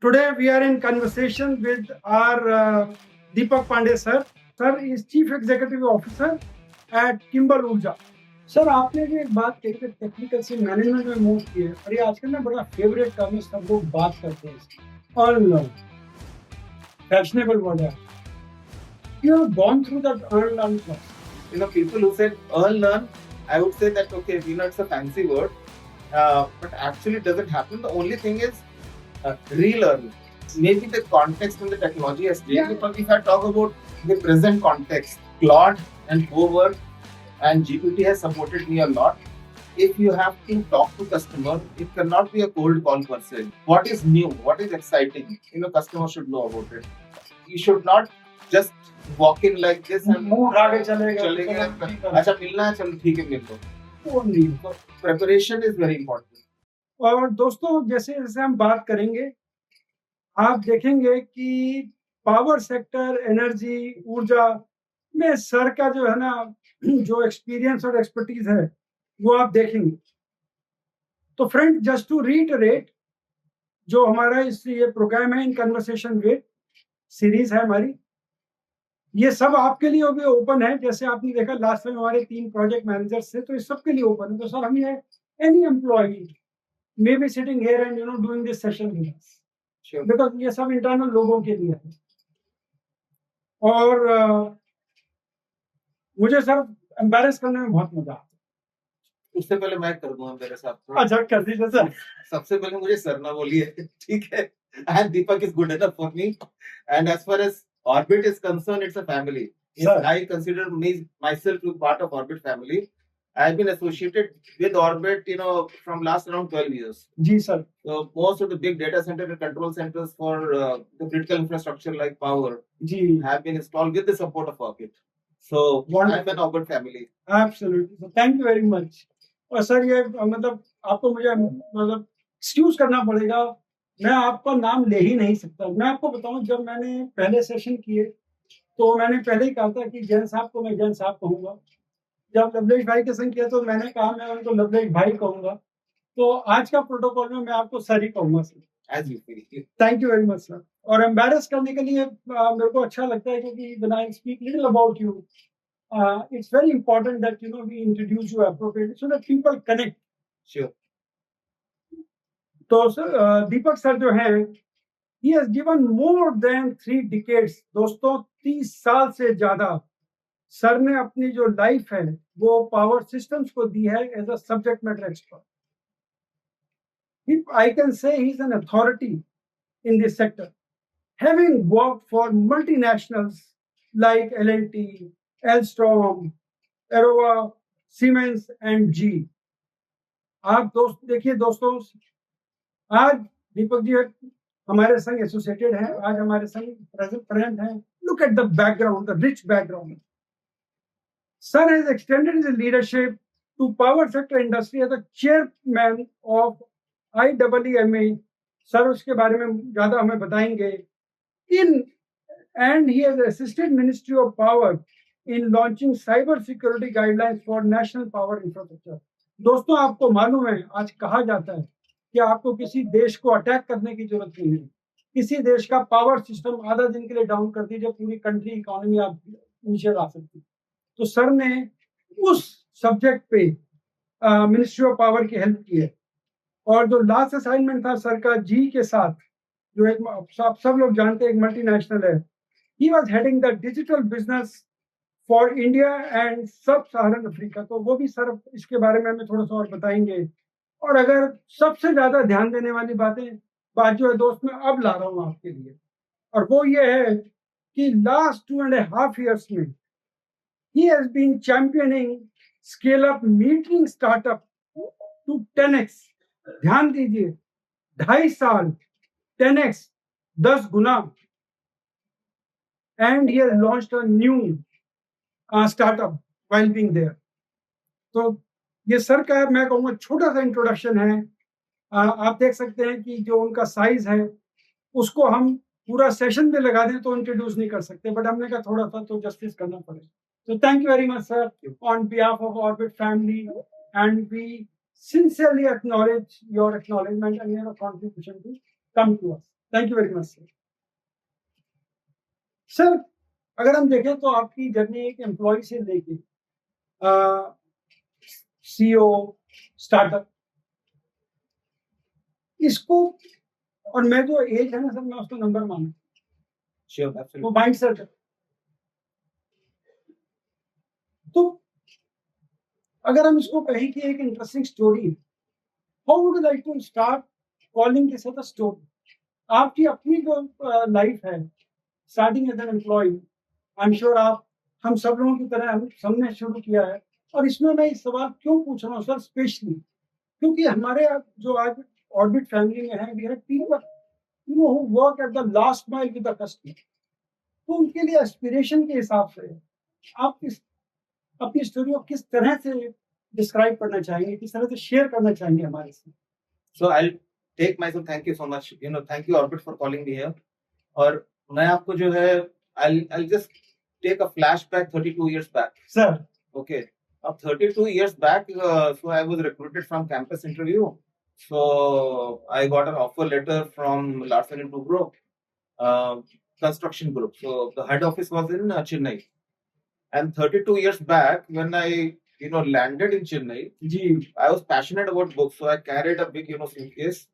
Today we are in conversation with our Deepak Pandey sir. Sir is Chief Executive Officer at Kimbal Urja. Sir आपने जो एक बात कही थी technical से मैनेजमेंट में मूव की है और ये आजकल ना बड़ा फेवरेट टर्म है, सब लोग बात करते हैं अर्न लर्न फैशनेबल वर्ड है. You have gone through that earn learn class. People who said earn learn, I would say that okay, it's a fancy word, but actually it doesn't happen. The only thing is relearn. Maybe the context and the technology has changed. But if I talk about the present context, Claude and Cowork and GPT has supported me a lot. If you have to talk to customer, it cannot be a cold call per se. What is new? What is exciting? Customer should know about it. You should not just walk in like this and मुंह उठा के चलेगा. अच्छा मिलना है चलो ठीक है मिल लो. वो नहीं. Preparation is very important. और दोस्तों जैसे जैसे हम बात करेंगे आप देखेंगे कि पावर सेक्टर, एनर्जी, ऊर्जा में सर का जो है ना जो एक्सपीरियंस और एक्सपर्टीज है वो आप देखेंगे. तो फ्रेंड जस्ट टू रीइटरेट जो हमारा इस ये प्रोग्राम है इन कन्वर्सेशन विद सीरीज है हमारी, ये सब आपके लिए भी ओपन है. जैसे आपने देखा लास्ट टाइम हमारे 3 प्रोजेक्ट मैनेजर्स थे तो इस सब के लिए ओपन है. तो सर हम ये any employee may be sitting here and doing this session with us because ये सब इंटरनल लोगों के लिए है. और मुझे सर एम्बैरेस करने में बहुत मजा आता है. उससे पहले मैं कर दूंगा मेरे साथ. अच्छा कर दीजिए सर. सबसे पहले मुझे सर ना बोलिए ठीक है. And Deepak is good enough for me. And as far as Orbit is concerned, it's a family. I consider myself to be part of Orbit family. I've been associated with Orbit, from last around 12 years. जी sir. So most of the big data center and control centers for the critical infrastructure like power have been installed with the support of Orbit. So I'm an Orbit family. Absolutely. So thank you very much. और sir ये मतलब आपको मुझे मतलब excuse करना पड़ेगा, मैं आपका नाम ले ही नहीं सकता. मैं आपको बताऊं जब मैंने पहले सेशन किए तो मैंने पहले ही कहा था कि जैन साहब को मैं जैन साहब कहूंगा. जब लवलेश भाई के संग किया तो मैंने कहा मैं उनको लवलेश भाई कहूंगा. तो आज का प्रोटोकॉल में मैं आपको सर ही कहूंगा sir. As you feel. Thank you very much sir. और एम्बैरेस करने के लिए मेरे को अच्छा लगता है क्योंकि when I speak little about you, it's very important that we introduce you appropriately so that people connect. Sure. तो सर दीपक सर जो है he has given more than 3 decades. दोस्तों 30 साल से ज्यादा सर ने अपनी जो लाइफ है वो पावर सिस्टम्स को दी है as a subject matter expert. If I can say he's an authority in this sector, having worked for multinationals like L&T, Alstom, Aerova, Siemens and G. आप दोस्त देखिए दोस्तों, आज दीपक जी हमारे संग एसोसिएटेड हैं, आज हमारे संग प्रेजेंट हैं. Look at the background, the rich background. Sir has extended his leadership to power sector industry as the chairman of IEEMA. Sir उसके बारे में ज्यादा हमें बताएंगे. And he has assisted Ministry of Power in launching cyber security guidelines for national power infrastructure. दोस्तों आपको मालूम है आज कहा जाता है कि आपको किसी देश को अटैक करने की जरूरत नहीं है. किसी देश का पावर सिस्टम आधा दिन के लिए डाउन कर दीजिए, पूरी कंट्री इकोनॉमी आप नीचे ला सकती. तो सर ने उस सब्जेक्ट पे मिनिस्ट्री ऑफ पावर की हेल्प की है. और जो लास्ट असाइनमेंट था सर का जी के साथ, जो एक सब लोग जानते हैं एक मल्टीनेशनल है, he was heading the digital business for India and Sub-Saharan Africa. तो वो भी सर इसके बारे में हमें थोड़ा सा और बताएंगे. और अगर सबसे ज्यादा ध्यान देने वाली बात जो है दोस्त मैं अब ला रहा हूँ आपके लिए, और वो ये है कि लास्ट 2.5 years में he has been championing scale up metering startup to 10x. ध्यान दीजिए 2.5 साल 10x 10 Guna. And he has launched a new startup while being there. तो ये सर का मैं कहूँगा छोटा सा इंट्रोडक्शन है. आप देख सकते हैं कि जो उनका साइज है उसको हम पूरा सेशन में लगा दें तो इंट्रोड्यूस नहीं कर सकते, बट हमने कहा थोड़ा सा तो जस्टिस करना पड़ेगा. तो thank you very much sir on behalf of Orbit family, and we sincerely acknowledge your acknowledgement and your contribution to come to us. Thank you very much sir. Sir, अगर हम देखें तो आपकी जर्नी एक employ से लेके CEO, startup, इसको, और मैं जो एज है ना सर, मैं उसको नंबर मानू, वो माइंड सेट है। तो अगर हम इसको कहें कि एक इंटरेस्टिंग स्टोरी है, how would you like to start calling this a story? आपकी अपनी जो लाइफ है, starting as an employ, I am sure आप हम सब लोगों की तरह हम सबने शुरू किया है। और इसमें मैं इस सवाल क्यों पूछ रहा हूँ सर, स्पेशली क्योंकि हमारे जो आज ऑर्बिट फैमिली में है, we have people who work at the last mile with the customer. तो उनके लिए एस्पिरेशन के हिसाब से आप अपनी स्टोरी को किस तरह से डिस्क्राइब करना चाहेंगे, किस तरह से शेयर करना चाहेंगे हमारे साथ? So I'll take myself. Thank you so much. Thank you Orbit for calling me here. और मैं आपको जो है, I'll just take a flashback 32 years back. Sir. Okay. अब 32 years back, so I was recruited from campus interview. So I got an offer letter from Larsen and Toubro construction group. So the head office was in Chennai. And 32 years back, when I landed in Chennai, I was passionate about books. So I carried a big suitcase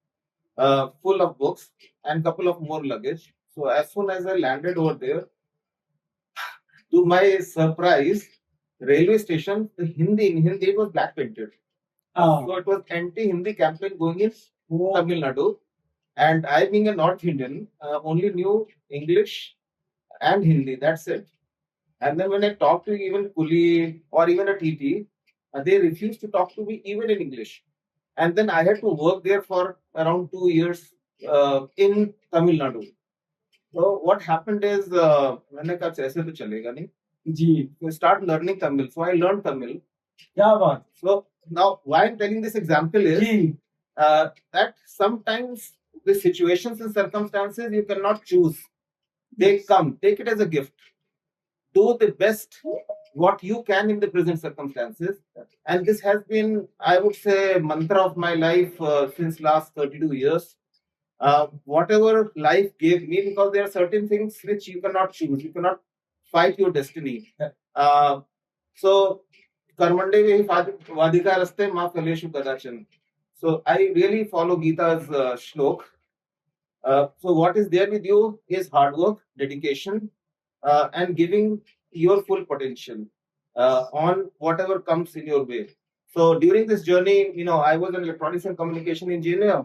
full of books and couple of more luggage. So as soon as I landed over there, to my surprise, railway station, in Hindi it was black painted. So it was anti-Hindi campaign going in Tamil Nadu. And I, being a North Indian, only knew English and Hindi. That's it. And then when I talked to even Kuli or even a TT, they refused to talk to me even in English. And then I had to work there for around 2 years in Tamil Nadu. So what happened is, मैंने कहा ऐसे तो चलेगा नहीं जी, so start learning Tamil. So I learned Tamil. क्या बात? So now why I'm telling this example is that sometimes the situations and circumstances you cannot choose. They come. Take it as a gift. Do the best what you can in the present circumstances. And this has been, I would say, mantra of my life since last 32 years. Whatever life gave me, because there are certain things which you cannot choose. You cannot fight your destiny. So, karmande vadika raste ma phaleshu kadachan. So I really follow Gita's shlok. So what is there with you is hard work, dedication, and giving your full potential on whatever comes in your way. So during this journey, I was an electronics and communication engineer.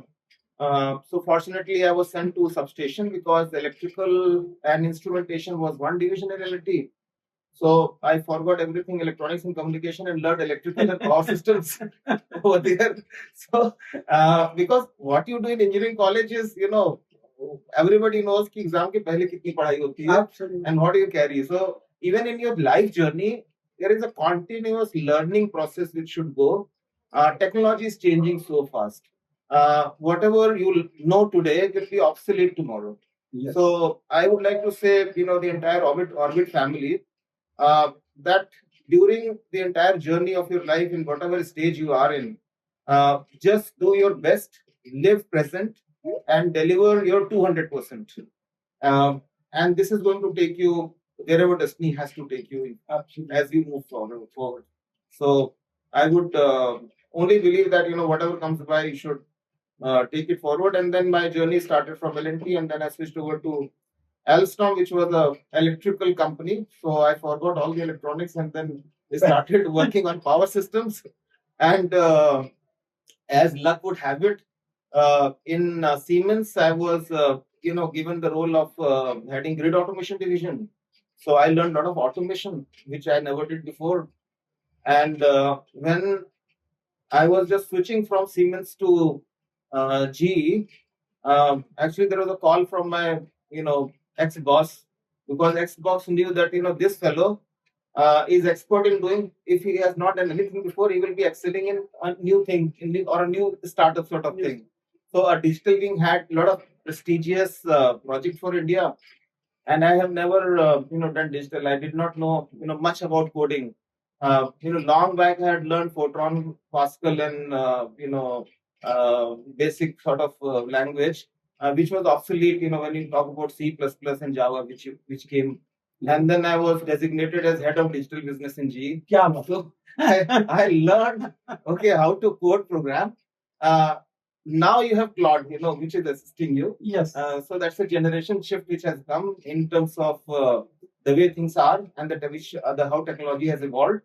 So fortunately, I was sent to substation because electrical and instrumentation was one division in LLT. So I forgot everything electronics and communication and learned electrical and power systems over there. So because what you do in engineering college is, everybody knows कि exam के पहले कितनी पढ़ाई होती है and what do you carry. So even in your life journey, there is a continuous learning process which should go. Technology is changing so fast. Whatever you know today will be obsolete tomorrow. Yes. So I would like to say, the entire Orbit family, that during the entire journey of your life, in whatever stage you are in, just do your best, live present, and deliver your 200%. And this is going to take you wherever destiny has to take you as you move forward. So I would only believe that, whatever comes by, you should take it forward. And then my journey started from L&T, and then I switched over to Alstom, which was a electrical company. So I forgot all the electronics and then started working on power systems. And as luck would have it, in Siemens, I was, given the role of heading grid automation division. So I learned a lot of automation, which I never did before. And when I was just switching from Siemens to GE, actually there was a call from my, ex-boss, because ex-boss knew that, this fellow is expert in doing, if he has not done anything before, he will be excelling in a new thing, or a new startup sort of thing. So a digital wing had a lot of prestigious project for India, and I have never, done digital. I did not know, much about coding. Long back I had learned Fortran, Pascal, and basic sort of language. which was obsolete, when you talk about C++ and Java, which came. And then I was designated as head of digital business in GE. So I learned, how to code program. Now you have Claude, which is assisting you. Yes. So that's a generation shift which has come in terms of the way things are and how technology has evolved.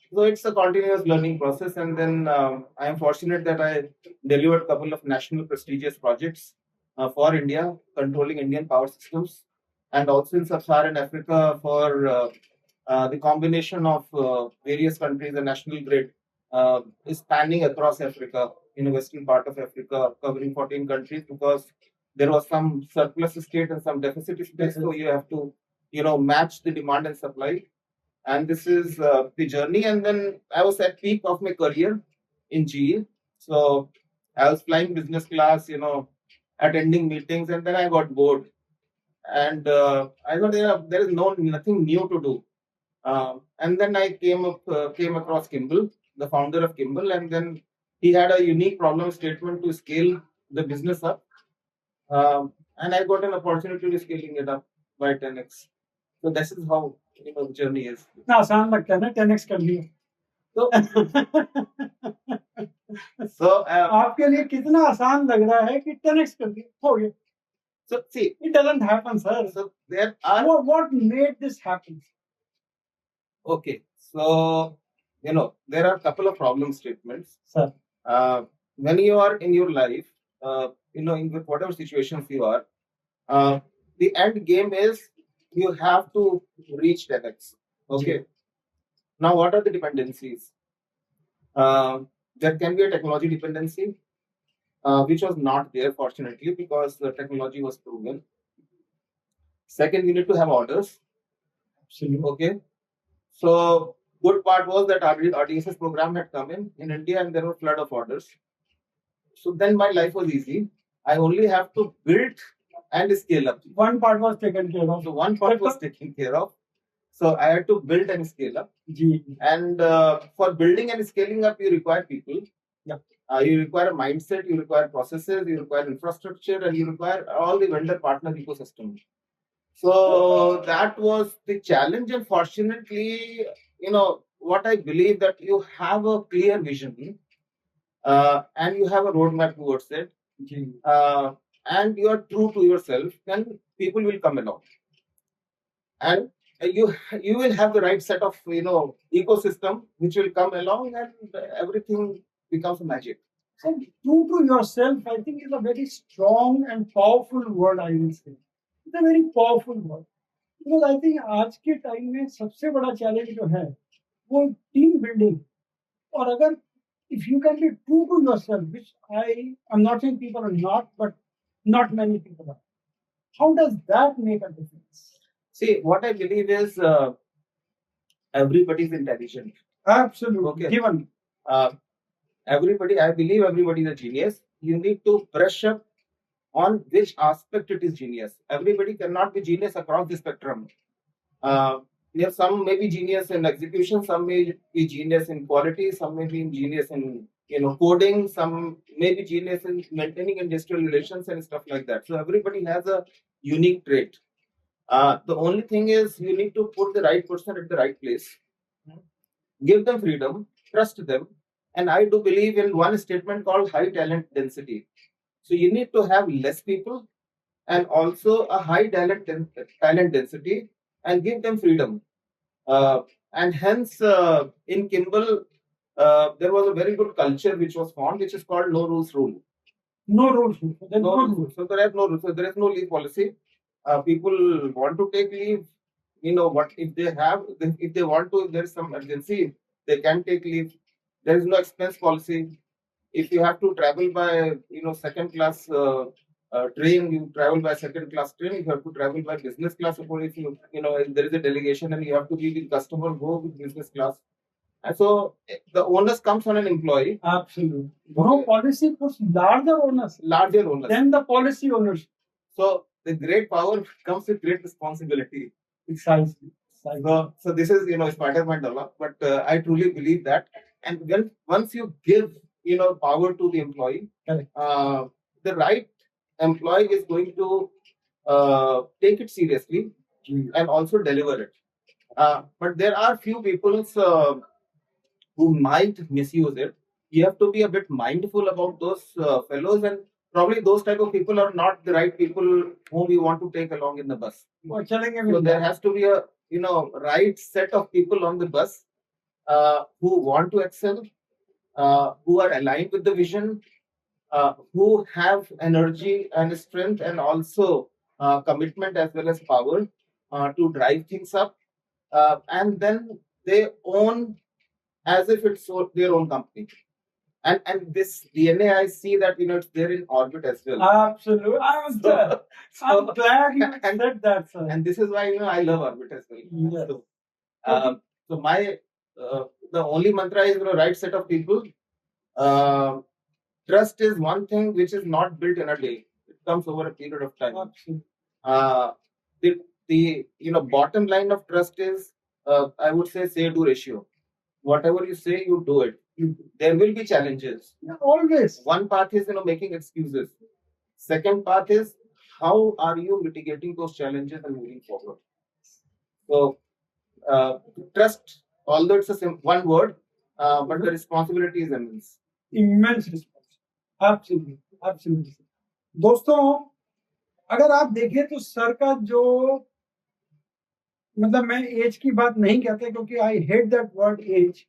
So it's a continuous learning process, and then I am fortunate that I delivered a couple of national prestigious projects for India, controlling Indian power systems, and also in sub-Saharan Africa for the combination of various countries. The national grid is spanning across Africa, in the western part of Africa, covering 14 countries, because there was some surplus state and some deficit state. So you have to, match the demand and supply. And this is the journey. And then I was at peak of my career in GE. So I was flying business class, attending meetings, and then I got bored. And I thought there is nothing new to do. And then I came across Kimbal, the founder of Kimbal, and then he had a unique problem statement to scale the business up. And I got an opportunity to scaling it up by 10x. So this is how the journey is. इतना आसान लगता है ना 10x कर लिया So, so आपके लिए कितना आसान लग रहा है कि 10x कर लिया हो गया. So see, it doesn't happen, sir. So there are what made this happen? Okay, so there are a couple of problem statements. Sir, when you are in your life, in whatever situations you are, the end game is you have to reach 10x. Okay. Now, what are the dependencies? There can be a technology dependency, which was not there, fortunately, because the technology was proven. Second, you need to have orders. Absolutely. Okay. So, good part was that our RDSS program had come in India, and there were a flood of orders. So then my life was easy. I only have to build and scale up. One part was taken care of. So one part was taken care of. So I had to build and scale up. And for building and scaling up, you require people. Yeah. You require a mindset, you require processes, you require infrastructure, and you require all the vendor partner ecosystem. So that was the challenge. And fortunately, what I believe that you have a clear vision and you have a roadmap towards it. And you are true to yourself, then people will come along. And you will have the right set of ecosystem which will come along, and everything becomes magic. So true to yourself, I think, is a very strong and powerful word. I will say it's a very powerful word, because I think आज के time में सबसे बड़ा challenge जो है वो team building. और अगर if you can be true to yourself, which I'm not saying people are not, but not many people are, how does that make a difference? See, what I believe is everybody is intelligent. Absolutely. Okay. Given. I believe everybody is a genius. You need to brush up on which aspect it is genius. Everybody cannot be genius across the spectrum. Some may be genius in execution, some may be genius in quality, some may be genius in coding, some may be genius in maintaining industrial relations and stuff like that. So everybody has a unique trait. The only thing is you need to put the right person at the right place. Give them freedom, trust them. And I do believe in one statement called high talent density. So you need to have less people and also a high talent density, and give them freedom. And hence, in Kimbal, there was a very good culture which was formed, which is called no rules rule. No rules. No rules. So there are no rules. So there is no leave policy. People want to take leave. What if they want to, if there is some urgency, they can take leave. There is no expense policy. If you have to travel by second class train, you travel by second class train. If you have to travel by business class, or if if there is a delegation and you have to be with customer, go with business class. And so the onus comes on an employee. Absolutely. No policy puts larger onus. Then the policy owners. So the great power comes with great responsibility. Precisely. So this is Spider-Man dialogue, but I truly believe that. And once you give power to the employee, the right employee is going to take it seriously and also deliver it. But there are few people who might misuse it. You have to be a bit mindful about those fellows, and probably those type of people are not the right people whom you want to take along in the bus. So there has to be a right set of people on the bus who want to excel, who are aligned with the vision, who have energy and strength, and also commitment as well as power to drive things up, and then they own as if it's their own company. And this DNA, I see that it's there in orbit as well. Absolutely, I was there. I'm glad you said that, sir. And this is why I love orbit as well. Yes. So my the only mantra is right set of people. Trust is one thing which is not built in a day. It comes over a period of time. Absolutely. The bottom line of trust is I would say do ratio. Whatever you say, you do it. There will be challenges. Yeah, always. One path is making excuses. Second path is how are you mitigating those challenges and moving forward. So trust, although it's one word, but the responsibility is immense. Immense responsibility. Absolutely, absolutely. दोस्तों, अगर आप देखें तो sir का जो मतलब मैं as की बात नहीं कहता क्योंकि I hate that word age,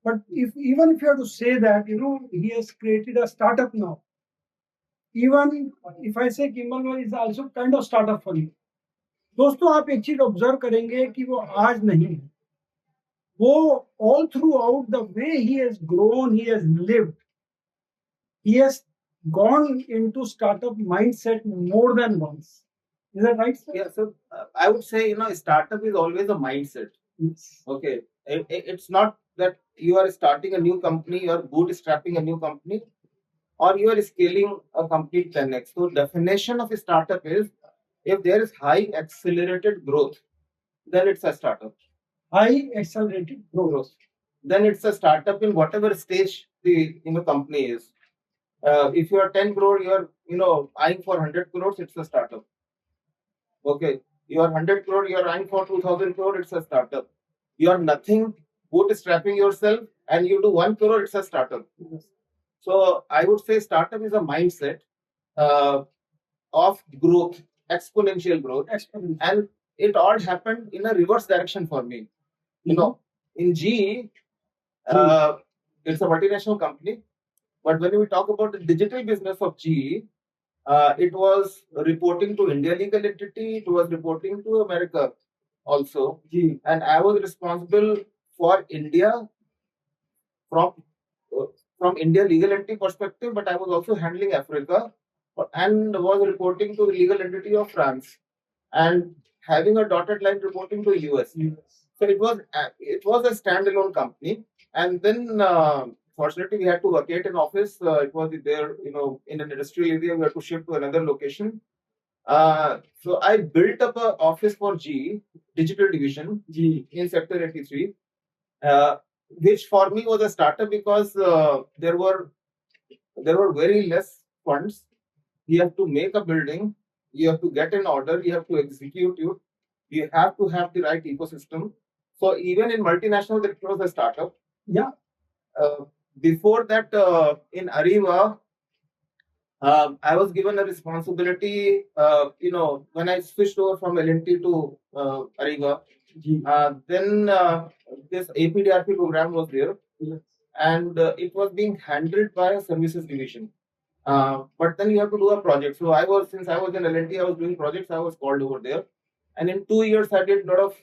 but if you have to say that he has created a startup now. Even if I say Kimbal is also kind of startup for you. दोस्तों आप एक चीज observe करेंगे कि वो आज नहीं है, वो all throughout the way he has grown, he has lived, he has gone into startup mindset more than once. Is that right, sir? Yeah, so I would say startup is always a mindset. Yes. Okay, it's not that you are starting a new company, you are bootstrapping a new company, or you are scaling a company 10x. So definition of a startup is if there is high accelerated growth, then it's a startup. High accelerated growth. Then it's a startup in whatever stage the company is. If you are 10 crore, you are eyeing for 100 crores, it's a startup. Okay, you are 100 crore, you are eyeing for 2000 crore, it's a startup. You are nothing, bootstrapping yourself, and you do 1 crore, it's a startup. Yes. So I would say startup is a mindset of growth, exponential growth. Exponential. And it all happened in a reverse direction for me. In GE, it's a multinational company, but when we talk about the digital business of GE, it was reporting to India legal entity, it was reporting to America also. And I was responsible for India from India legal entity perspective, but I was also handling Africa and was reporting to the legal entity of France and having a dotted line reporting to US. So it was a standalone company, and then fortunately we had to vacate an office. It was there, in an industrial area. We had to shift to another location. So I built up an office for GE digital division in sector 83, which for me was a startup because there were very less funds. You have to make a building, you have to get an order, you have to execute it, you have to have the right ecosystem. So even in multinational, that was a startup. Yeah. Before that, in Arriva, I was given a responsibility. When I switched over from L&T to Arriva, then this APDRP program was there, and it was being handled by a services division. But then you have to do a project. So since I was in L&T, I was doing projects. I was called over there, and in 2 years, I did a lot of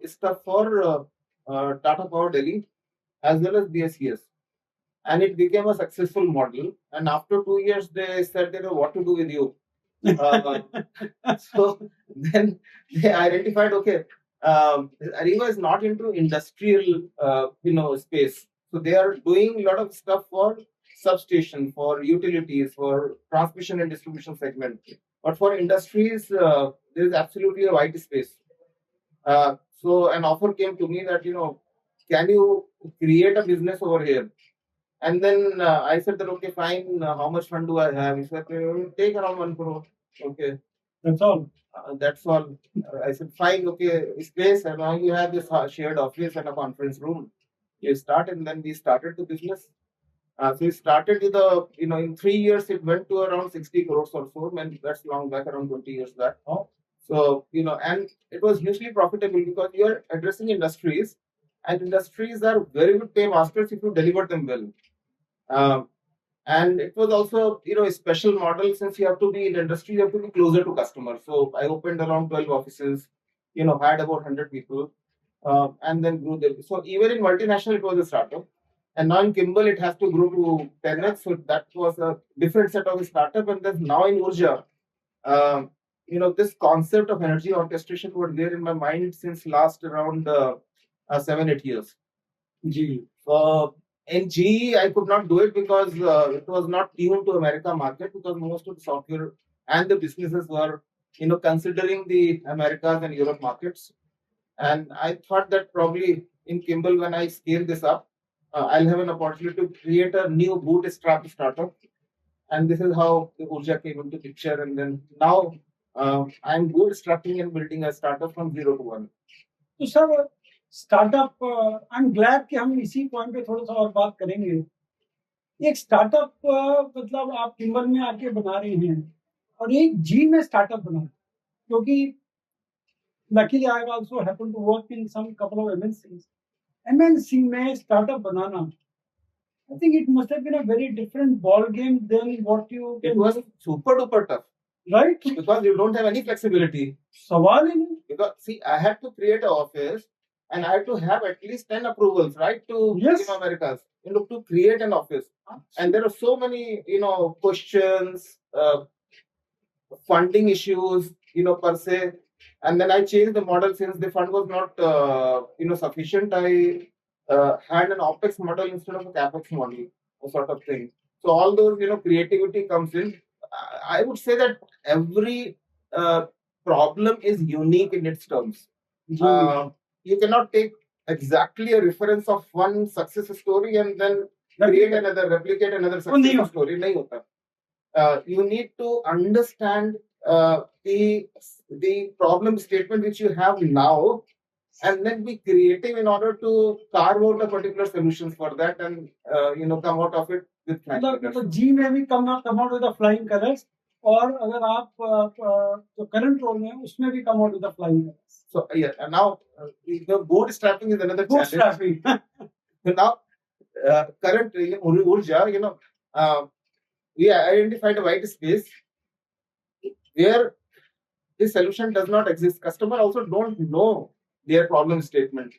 stuff for Tata Power Delhi as well as BSES. And it became a successful model. And after 2 years, they said, what to do with you? So then they identified, okay, Arriva is not into industrial, space. So they are doing a lot of stuff for substation, for utilities, for transmission and distribution segment. But for industries, there is absolutely a wide space. So an offer came to me that, can you create a business over here? And then I said that, okay, fine, how much fund do I have? He said, take around 1 crore. Okay. That's all. That's all. I said, fine, okay, space, and now you have this shared office and a conference room. You start, and then we started the business. So we started with in 3 years, it went to around 60 crores or so, and that's long back, around 20 years back. Oh. So, and it was hugely profitable because you are addressing industries, and industries are very good pay masters if you deliver them well. And it was also, a special model since you have to be in industry, you have to be closer to customers. So I opened around 12 offices, had about 100 people, and then grew there. So even in multinational, it was a startup. And now in Kimbal, it has to grow to 10x. So that was a different set of a startup. And then now in Urja, this concept of energy orchestration was there in my mind since last around 7-8 years. G. In GE, I could not do it because it was not tuned to America market, because most of the software and the businesses were, considering the Americas and Europe markets. And I thought that probably in Kimbal, when I scale this up, I'll have an opportunity to create a new bootstrap startup. And this is how the Urja came into picture. And then now I'm bootstrapping and building a startup from 0 to 1. तो sir startup I am glad कि हम इसी point पे थोड़ा सा और बात करेंगे। एक स्टार्टअप मतलब आप किम्बल में आके बना रहे हैं और एक जी में स्टार्टअप बना, क्योंकि luckily I also happen to work in some couple of MNCs. MNC में स्टार्टअप बनाना, I think it must have been a very different ball game than what you. It was super duper tough, right? Because you don't have any flexibility. सवाल ही नहीं। Because see, I had to create an office and I had to have at least 10 approvals, right? To Americas, to create an office. And there are so many, questions, funding issues, per se. And then I changed the model since the fund was not, sufficient. I had an OPEX model instead of a CAPEX model, sort of thing. So all those, creativity comes in. I would say that every problem is unique in its terms. You cannot take exactly a reference of one success story and then replicate another success story. Nahi hota. You need to understand the problem statement which you have now, and then be creative in order to carve out a particular solutions for that, and come out of it with flying colors. तो जी में भी come out with the flying colors, और अगर आप जो current role में उसमें भी come out with the flying colors. So yeah, and now the bootstrapping is another challenge. Now current Urja, we identified a white space where this solution does not exist. Customer also don't know their problem statement.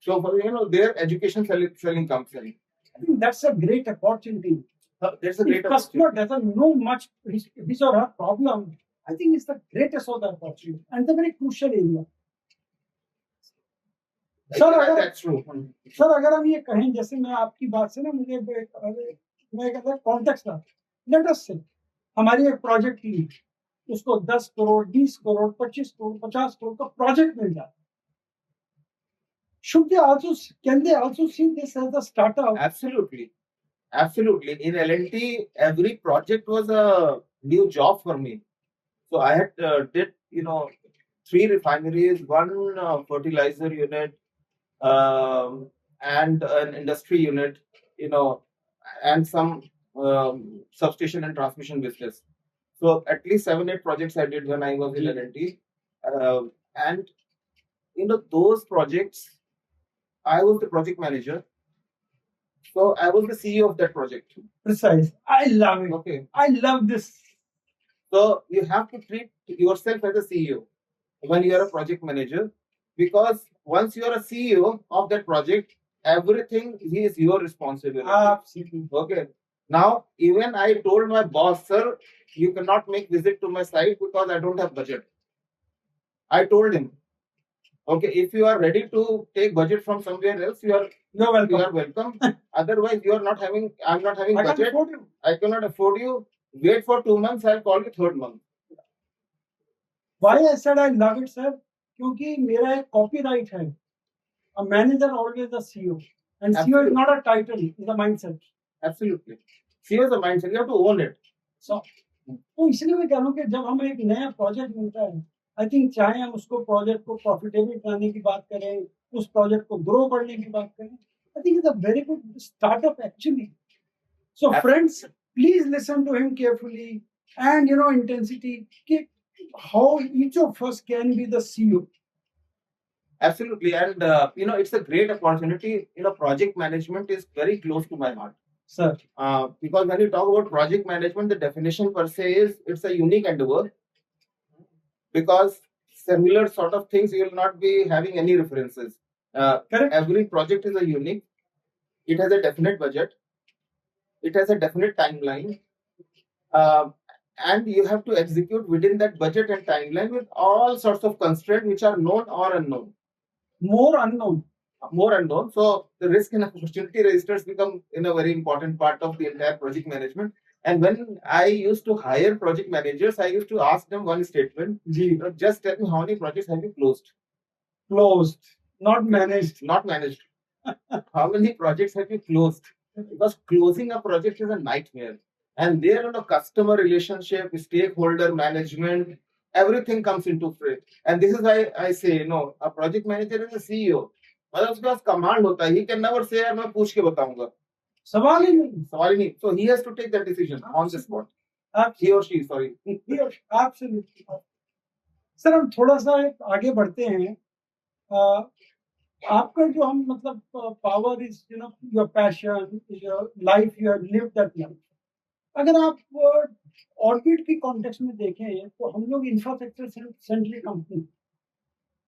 So for their education selling comes in. I think that's a great opportunity. That's a great opportunity. If customer doesn't know much his or her problem, I think it's the greatest of the opportunity and the very crucial area. Sir that's true. Sir अगर हम ये कहें, जैसे मैं आपकी बात से ना मुझे मैं कहता हूँ कॉन्टेक्स्ट था, लेट अस से हमारी एक प्रोजेक्ट थी, उसको 10 करोड़ 20 करोड़ 25 करोड़ 50 करोड़ का प्रोजेक्ट मिल जाता। Should they also, can they also see this as a startup? Absolutely. In L&T, every project was a new job for me. So I had did 3 refineries, 1 fertilizer unit, and an industry unit, and some substation and transmission business. So at least 7-8 projects I did when I was in L&T, and those projects, I was the project manager. So I was the CEO of that project. Precise. I love it. Okay. I love this. So you have to treat yourself as a CEO when you are a project manager, because once you are a CEO of that project, everything is your responsibility. Absolutely. Okay. Now, even I told my boss, sir, you cannot make visit to my site because I don't have budget. I told him, okay, if you are ready to take budget from somewhere else, you are welcome. Otherwise, I'm not having budget. I cannot afford you. Wait for 2 months, I'll call you 3rd month. Why I said I love it, sir? क्योंकि मेरा एक copyright है. A manager always a CEO. And CEO is not a title, it's a mindset. Absolutely. CEO is a mindset. You have to own it. So, तो इसलिए मैं कह रहा हूँ कि जब हमें एक नया प्रोजेक्ट मिलता है, आई थिंक चाहे हम उसको प्रोजेक्ट को प्रॉफिटेबल बनाने की बात करें, उस प्रोजेक्ट को ग्रो करने की बात करें, I think it's a very good startup actually. So friends, please listen to him carefully and intensity. How each of us can be the CEO. Absolutely, and it's a great opportunity. Project management is very close to my heart. Sir. Because when you talk about project management, the definition per se is it's a unique endeavor. Because similar sort of things you will not be having any references. Correct. Every project is a unique. It has a definite budget. It has a definite timeline. And you have to execute within that budget and timeline with all sorts of constraints which are known or unknown. More unknown. More unknown. So the risk and opportunity registers become a very important part of the entire project management. And when I used to hire project managers, I used to ask them one statement. Just tell me how many projects have you closed? Closed. Not managed. Not managed. How many projects have you closed? Because closing a project is a nightmare. And there, customer relationship, stakeholder management, everything comes into play. And this is why I say, a project manager is a CEO. मतलब उसके पास command होता है. He can never say, मैं पूछ के बताऊंगा. सवाल ही नहीं. So he has to take that decision on the spot. He or she, sorry. He or she, absolutely. Sir हम थोड़ा सा आगे बढ़ते हैं. आपका जो हम मतलब power is your passion, your life, you have lived that life. अगर आप ऑर्बिट की कॉन्टेक्स्ट में देखें तो हम लोग infrastructure centric company,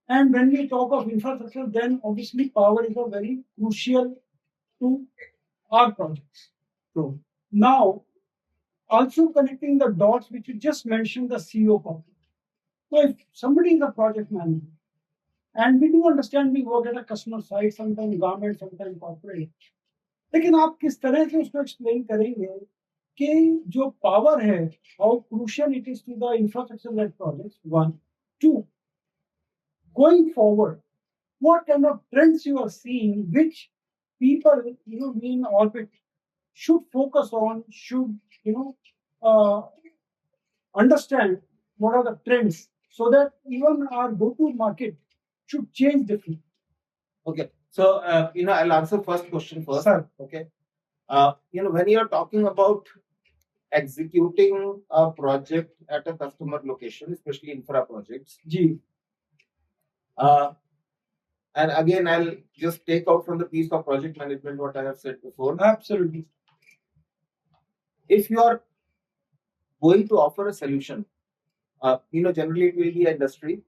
and when we talk of infrastructure, then obviously power is a very crucial to our projects. So now, also connecting the dots which you just mentioned, the CEO part. So if somebody is a project manager, and we do understand we work at a customer side, sometimes government, sometimes corporate, लेकिन आप किस तरह से उसको explain करेंगे कि जो power है, how crucial it is to the infrastructure led projects, one. Two, going forward, what kind of trends you are seeing which people in orbit should focus on, should understand what are the trends so that even our go-to market should change differently. Okay, so I'll answer first question first. Sir. Okay, when you are talking about executing a project at a customer location, especially infra projects. And again, I'll just take out from the piece of project management what I have said before. Absolutely. If you are going to offer a solution, generally it will be industry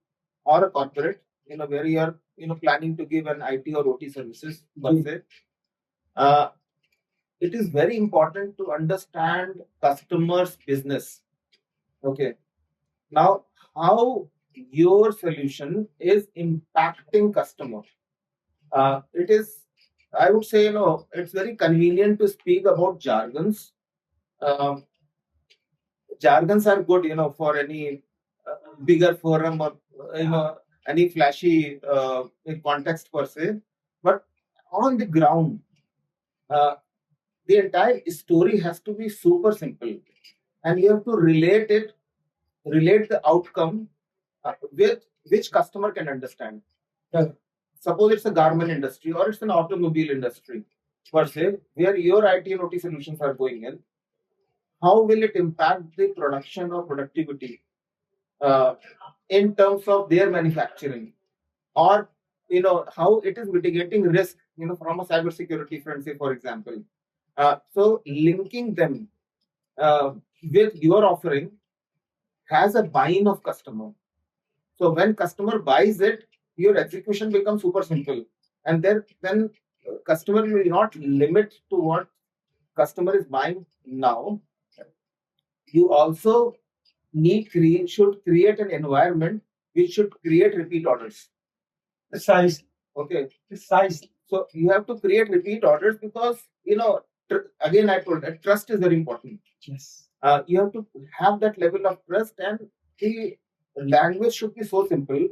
or a corporate, where you are, planning to give an IT or OT services, per se. It is very important to understand customers' business. Okay. Now, how your solution is impacting customer. It is, I would say, it's very convenient to speak about jargons. Jargons are good, for any bigger forum or, any flashy context per se. But on the ground, the entire story has to be super simple. And you have to relate the outcome with which customer can understand. Suppose it's a garment industry or it's an automobile industry per se, where your IT and OT solutions are going in. How will it impact the production or productivity in terms of their manufacturing, or how it is mitigating risk, from a cybersecurity front, say for example. So linking them with your offering has a buy-in of customer. So when customer buys it, your execution becomes super simple, and then customer will not limit to what customer is buying now. You also should create an environment which should create repeat orders. Precisely. Okay. Precisely. So you have to create repeat orders because again I told that trust is very important. Yes. You have to have that level of trust, and the language should be so simple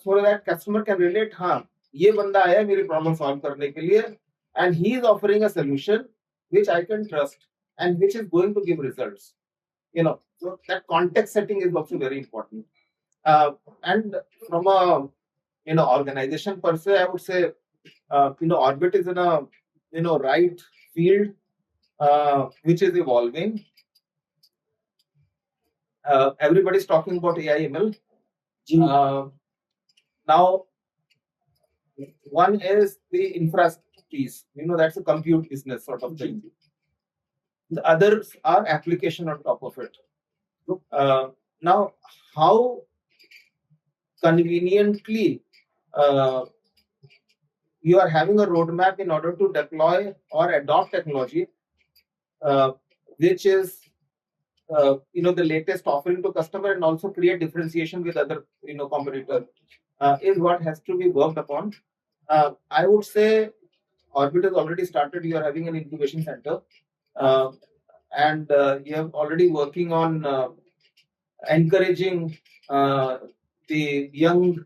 so that customer can relate. हाँ, ये बंदा आया मेरी problem solve करने के लिए, and he is offering a solution which I can trust, and which is going to give results. So that context setting is also very important. And from a organization per se, I would say Orbit is in a right field which is evolving. Everybody's talking about AI ML. Now, one is the infra piece. That's a compute business sort of thing. The others are application on top of it. Now, how conveniently you are having a roadmap in order to deploy or adopt technology, which is the latest offering to customer and also create differentiation with other competitor, is what has to be worked upon. I would say Orbit has already started. You are having an incubation center, and you are already working on encouraging the young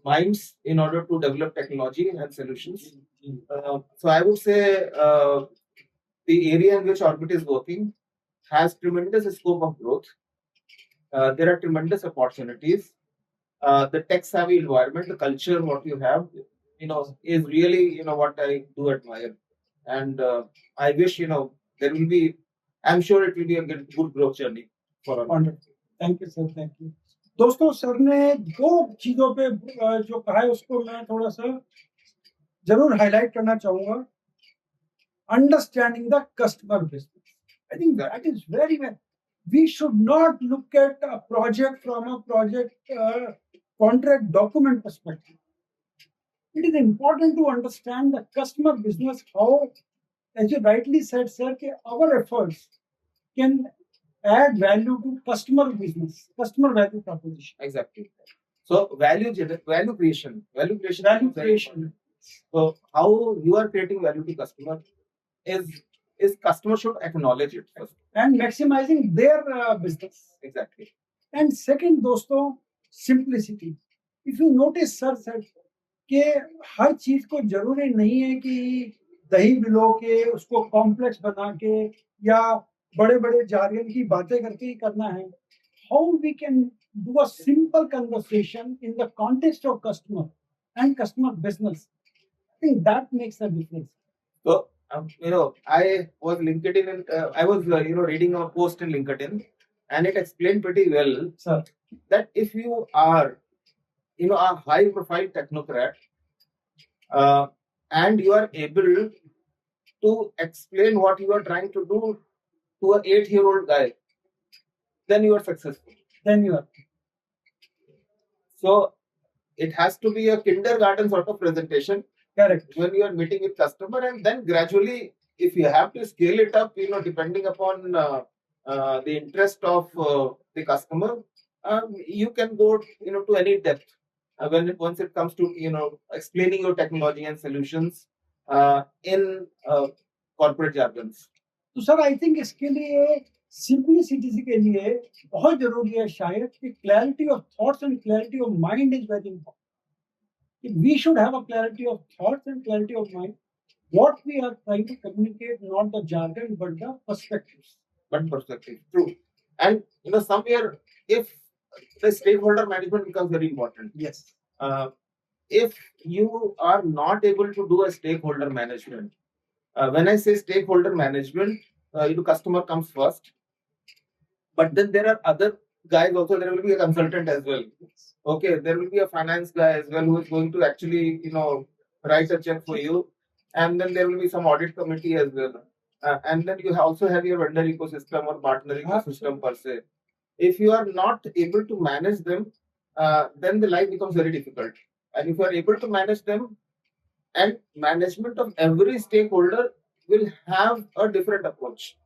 minds in order to develop technology and solutions. So I would say the area in which Orbit is working has tremendous scope of growth. There are tremendous opportunities. The tech-savvy environment, the culture, what you have, is really, what I do admire. And I wish, there will be, I'm sure it will be a good growth journey for all. Wonderful. Thank you, sir. Thank you. दोस्तों sir ने दो चीजों पे जो कहा है उसको मैं थोड़ा सा जरूर हाईलाइट करना चाहूंगा. Understanding the customer business. I think that is very well. We should not look at a project from a project contract document perspective. It is important to understand the customer business, how, as you rightly said, sir, our efforts can add value to customer business, customer value proposition. Exactly. So value creation. So how you are creating value to customer is customer should acknowledge it first. And maximizing their business. Exactly. And second, दोस्तों, simplicity. If you notice, sir said कि हर चीज को जरूरी नहीं है कि दही below के उसको कॉम्प्लेक्स बना के या बड़े बड़े जार्गन की बातें करके ही करना है. How we can do a simple conversation in the context of customer and customer business. I think that makes a difference. So I was LinkedIn, I was reading a post in LinkedIn, and it explained pretty well, sir, that if you are a high profile technocrat, and you are able to explain what you are trying to do to an 8-year-old guy, then you are successful. Then you are. So it has to be a kindergarten sort of presentation. Correct. When you are meeting with customer, and then gradually, if you have to scale it up, depending upon the interest of the customer, you can go to any depth once it comes to explaining your technology and solutions in corporate jargons. तो sir I think इसके लिए simplicity के लिए बहुत जरूरी है शायद कि clarity of thoughts and clarity of mind is very important. We should have a clarity of thoughts and clarity of mind. What we are trying to communicate, not the jargon, but the perspectives. True. And somewhere, if the stakeholder management becomes very important. Yes. If you are not able to do a stakeholder management, when I say stakeholder management, customer comes first, but then there are other guys also. There will be a consultant as well. Okay, there will be a finance guy as well who is going to actually, write a check for you. And then there will be some audit committee as well. And then you also have your vendor ecosystem or partner ecosystem per se. If you are not able to manage them, then the life becomes very difficult. And if you are able to manage them, and management of every stakeholder will have a different approach.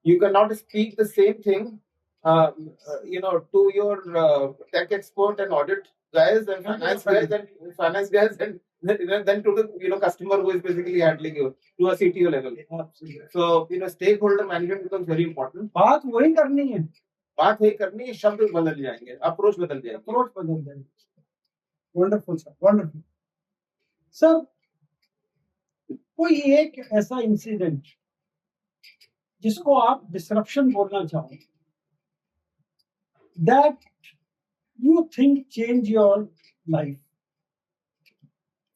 You cannot speak the same thing to your tech expert and audit guys and finance guys and then to the customer who is basically handling you to a CTO level. Absolutely. So stakeholder management becomes very important. बात वही करनी है, शब्द बदल जाएंगे, approach बदल जाएंगे. Wonderful, sir. Wonderful. Sir, कोई एक ऐसा इंसिडेंट जिसको आप डिसरप्शन बोलना चाहो, that you think change your life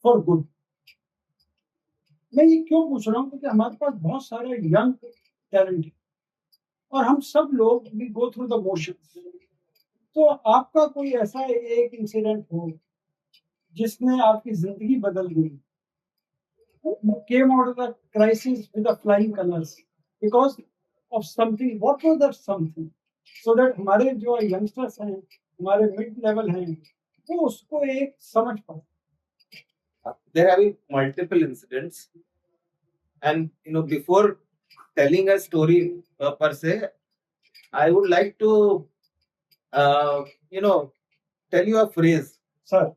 for good. मैं ये क्यों पूछ रहा हूँ, क्योंकि हमारे पास बहुत सारे यंग टैलेंट है और हम सब लोग we go through the motions. तो आपका कोई ऐसा एक इंसिडेंट हो जिसने आपकी जिंदगी बदल दी, came out of the crisis with the flying colors because of something, what was that something, so that हमारे जो यंगस्टर्स हैं, हमारे मिड लेवल हैं, वो उसको एक समझ पाए। There have been multiple incidents, and before telling a story per se, I would like to tell you a phrase. Sir,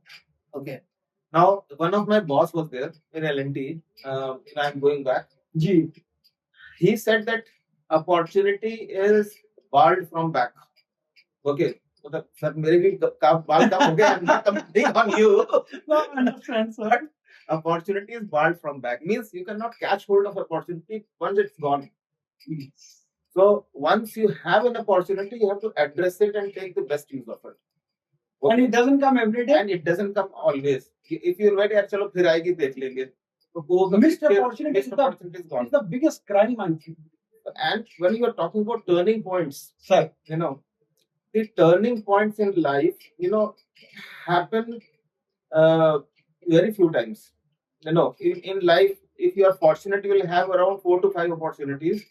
Okay. Now, one of my boss was there in L&T. I'm going back. जी, He said that opportunity is barred from back. Okay. मतलब sir मेरे भी बाल कम हो गए. I'm not commenting on you. no, I understand, sir. But opportunity is barred from back. Means you cannot catch hold of opportunity once it's gone. So once you have an opportunity, you have to address it and take the best use of it. Okay. And it doesn't come every day. And it doesn't come always. If you're ready, यार चलो फिर आएगी देख लेंगे. तो missed opportunity is the biggest crime, I think. And when you are talking about turning points, sir, the turning points in life, happen very few times. In life, if you are fortunate, you will have around 4 to 5 opportunities,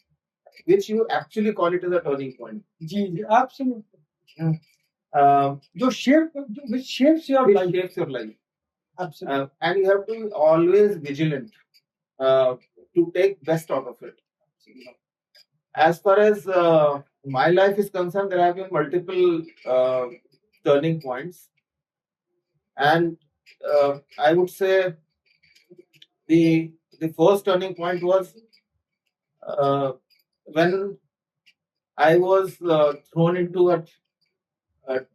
which you actually call it as a turning point. Ji, absolutely. Which shapes your life. Shapes your life. Absolutely. And you have to be always vigilant to take best out of it. As far as my life is concerned, there have been multiple turning points, and I would say the first turning point was when I was thrown into a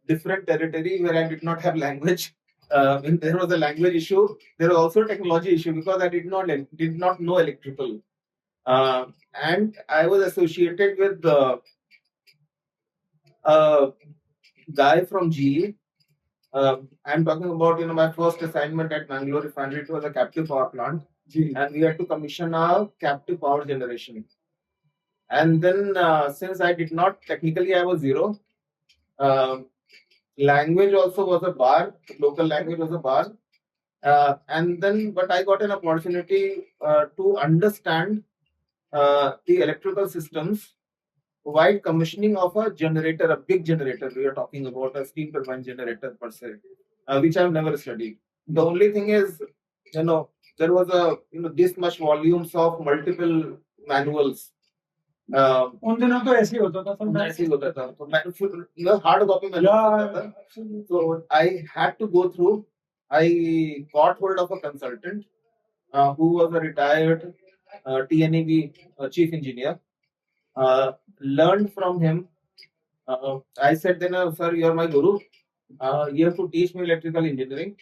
different territory where I did not have language. When there was a language issue, there was also a technology issue because I did not know electrical, and I was associated with a guy from GE. I'm talking about my first assignment at Mangalore Refinery. It was a captive power plant, and we had to commission a captive power generation. And then since I did not technically, I was zero. Language also was a bar. Local language was a bar. And then, but I got an opportunity to understand the electrical systems while commissioning of a generator, a big generator. We are talking about a steam turbine generator per se, which I've never studied. The only thing is, there was a this much volumes of multiple manuals. उन दिनों तो ऐसे ही होता था, ऐसे ही होता था. तो hard copy manual. So I had to go through. I got hold of a consultant who was a retired TNEB chief engineer. Learned from him. I said then, sir, you are my guru. You have to teach me electrical engineering.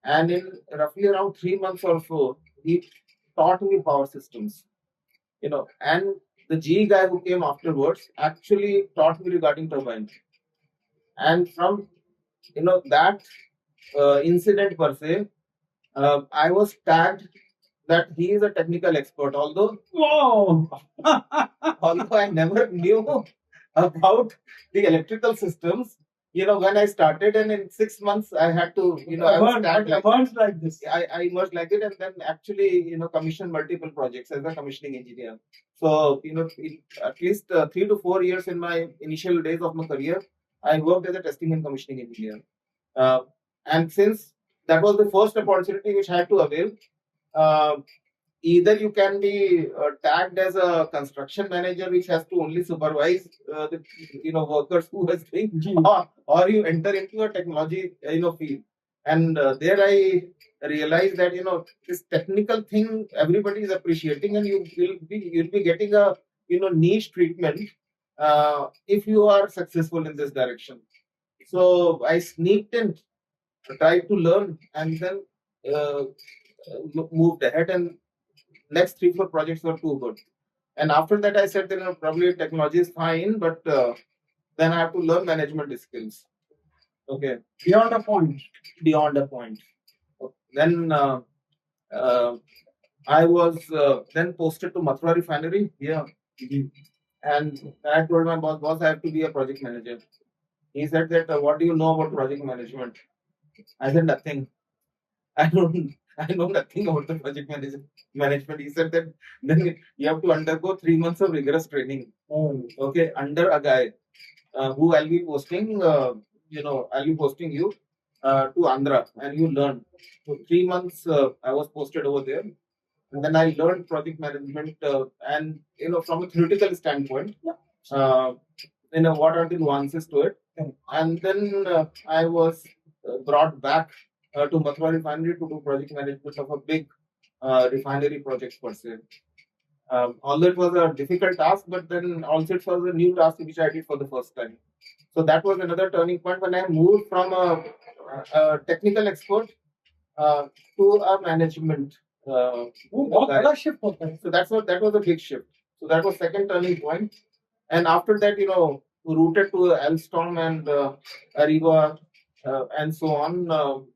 And in roughly around 3 months or so, he taught me power systems. And the GE guy who came afterwards actually taught me regarding turbine. And from that incident per se, I was tagged that he is a technical expert. Although I never knew about the electrical systems. When I started, and in 6 months I had to, I was tagged like this. I emerged like it, and then actually, commissioned multiple projects as a commissioning engineer. So, at least 3 to 4 years in my initial days of my career, I worked as a testing and commissioning engineer. And since that was the first opportunity which I had to avail, either you can be tagged as a construction manager, which has to only supervise the workers who are doing, or you enter into a technology field. And there I realized that this technical thing everybody is appreciating, and you'll be getting a niche treatment if you are successful in this direction. So I sneaked in, tried to learn, and then moved ahead, and next 3-4 projects were too good. And after that, I said, probably technology is fine, but then I have to learn management skills. Okay. Beyond a point. Beyond a point. Then I was then posted to Mathura refinery. Yeah. And I told my boss, I have to be a project manager. He said that, what do you know about project management? I said, nothing. I know nothing about the management. He said that then you have to undergo 3 months of rigorous training. Okay, under a guy who I'll be posting, I'll be posting you to Andhra and you learn. So 3 months I was posted over there. And then I learned project management and, from a theoretical standpoint, what are the nuances to it. And then I was brought back to Mathura refinery to do project management of a big refinery project per se. Although it was a difficult task, but then also it was a new task which I did for the first time. So that was another turning point when I moved from a technical expert to a management. Shift. So that was a big shift. So that was second turning point. And after that, rooted to Alstom and Ariba and so on.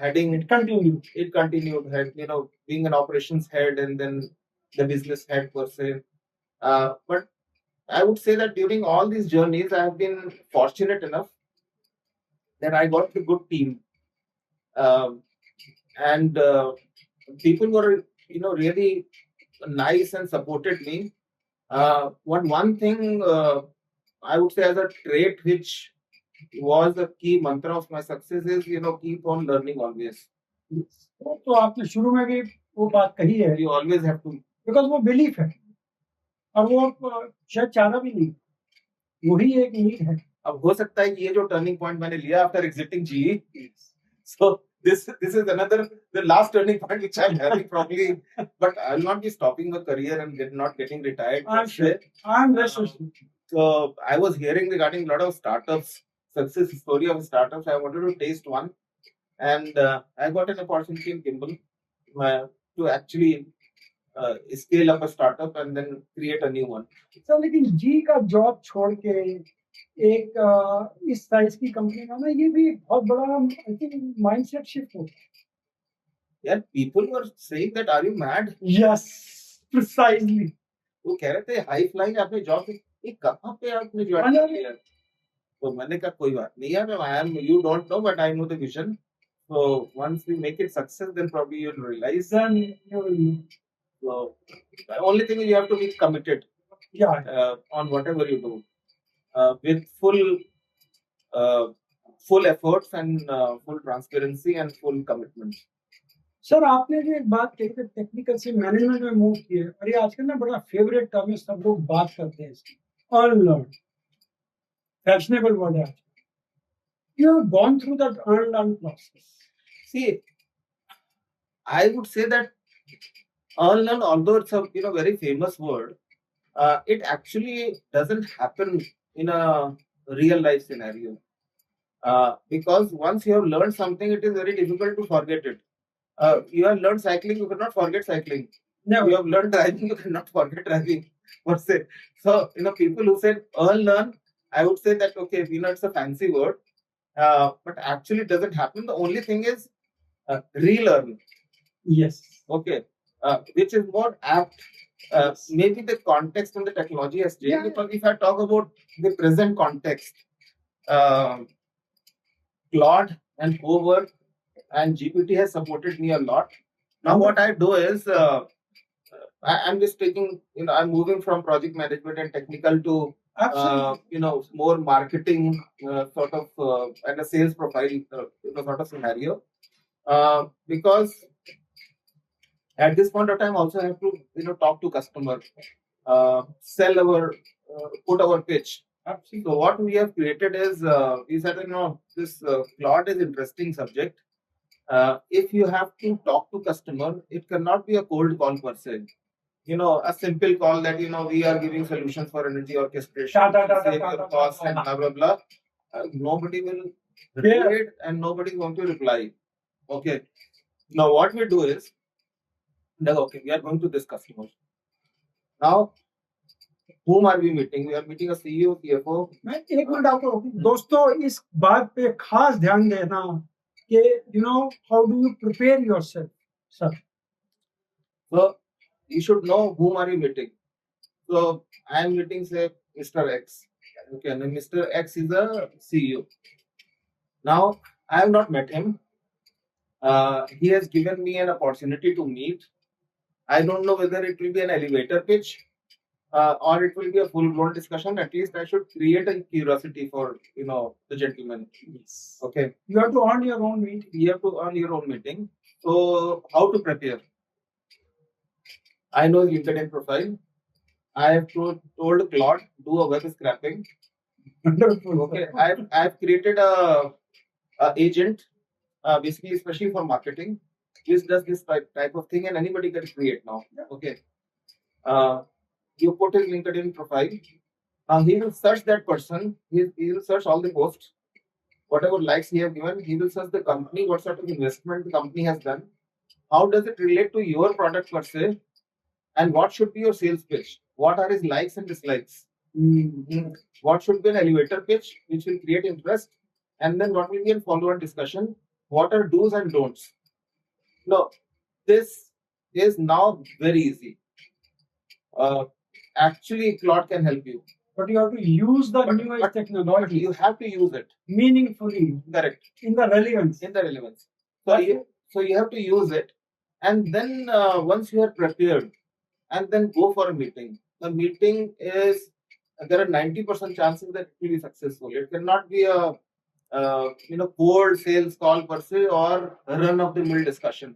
Heading It continued. It continued. Being an operations head and then the business head per se. But I would say that during all these journeys, I have been fortunate enough that I got a good team, and people were really nice and supported me. One thing I would say as a trait which was a key mantra of my success is keep on learning always. तो आपने शुरू में भी वो बात कही है. You always have to. Because वो बिलीफ है और वो शायद चाहना भी नहीं, वही एक नीड है. अब हो सकता है कि ये जो टर्निंग पॉइंट मैंने लिया after exiting GE, so this is the last turning point which I'm having probably, but I'll not be stopping my career and not getting retired. I'm sure. I'm less. So I was hearing regarding a lot of startups, success story of startups. I wanted to taste one, and I got an opportunity in Kimbal to actually scale up a startup and then create a new one. So, लेकिन जी का job छोड़ के एक इस size की company में ना ये भी बहुत बड़ा आई थिंक माइंडसेट शिफ्ट होता है. यार people were saying that are you mad? Yes, precisely. वो कह रहे थे हाई फ्लाइंग आपने जॉब ये कहाँ पे आपने ज्वाइन किया? तो मैंने कहा कोई बात नहीं यार, you don't know but I know the vision. So once we make it success, then probably you'll realize. Then you will know. So the only thing is you have to be committed. Yeah. On whatever you do, with full efforts and full transparency and full commitment. Sir आपने जो एक बात कही थी technical से management में move किए, और ये आजकल ना बड़ा फेवरेट टर्म है, सब लोग बात करते हैं इसकी, अनलर्न, फैशनेबल वर्ड है. You have gone through that unlearn process. See, I would say that unlearn, although it's a very famous word, it actually doesn't happen in a real life scenario. Because once you have learned something, it is very difficult to forget it. You have learned cycling, you cannot forget cycling. No. You have learned driving, you cannot forget driving. So, people who said unlearn, I would say that, okay, it's a fancy word, but actually it doesn't happen. The only thing is relearn. Yes. Okay. Which is more apt. Maybe the context and the technology has changed. Yeah. Because if I talk about the present context, Claude and Hover and GPT has supported me a lot. Now what I do is I'm just taking, I'm moving from project management and technical to more marketing sort of and a sales profile sort of scenario, because at this point of time also I have to talk to customer, sell our put our pitch. Absolutely. So what we have created is we said this Claude is interesting subject. If you have to talk to customer, it cannot be a cold call per se. A simple call that we are giving solutions for energy orchestration, save your costs and blah blah blah. Nobody will do it and nobody is going to reply. Okay. Now what we do is, okay, we are going to this customer. Now whom are we meeting? We are meeting a CEO, CFO. मैं एक minute आपको दोस्तों इस बात पे खास ध्यान देना कि how do you prepare yourself, sir? So you should know whom are you meeting. So I am meeting say Mr. X. Okay, and Mr. X is a CEO. Now I have not met him. He has given me an opportunity to meet. I don't know whether it will be an elevator pitch or it will be a full-blown discussion. At least I should create a curiosity for the gentleman. Yes. Okay. You have to earn your own meeting. You have to earn your own meeting. So how to prepare? I know his LinkedIn profile. I have told Claude do a web scraping. Wonderful. Okay. I have created a agent basically especially for marketing. This does this type of thing and anybody can create now. Okay. You put his LinkedIn profile. He will search that person. He will search all the posts, whatever likes he has given. He will search the company, what sort of investment the company has done. How does it relate to your product per se? And what should be your sales pitch? What are his likes and dislikes? What should be an elevator pitch which will create interest? And then what will be a follow-on discussion? What are do's and don'ts? No, this is now very easy. Actually, Claude can help you. But you have to use the newest technology. You have to use it meaningfully. Correct. In the relevance. So you have to use it, and then once you are prepared, and then go for a meeting. The meeting is there are 90% chances that it will be successful. It cannot be a cold sales call per se or run of the mill discussion.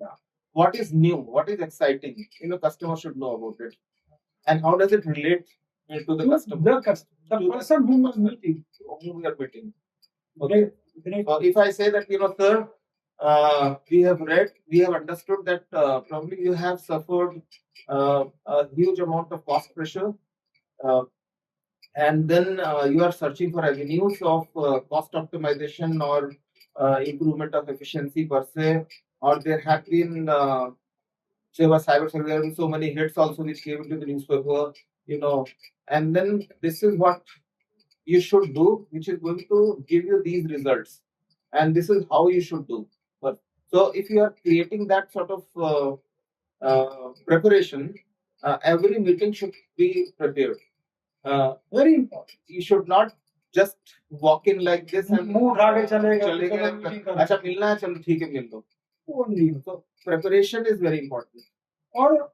What is new? What is exciting? Customer should know about it. And how does it relate to the customer? The person whom you are meeting. Okay. If I say that, sir, we have read, we have understood that probably you have suffered a huge amount of cost pressure, and then you are searching for avenues of cost optimization or improvement of efficiency per se, or there have been there was cyber, there have so many hits also which came into the newspaper, and then this is what you should do, which is going to give you these results, and this is how you should do. So if you are creating that sort of preparation, every meeting should be prepared. Very important. You should not just walk in like this and अच्छा मिलना है चलो ठीक है मिल दो. So preparation is very important. Or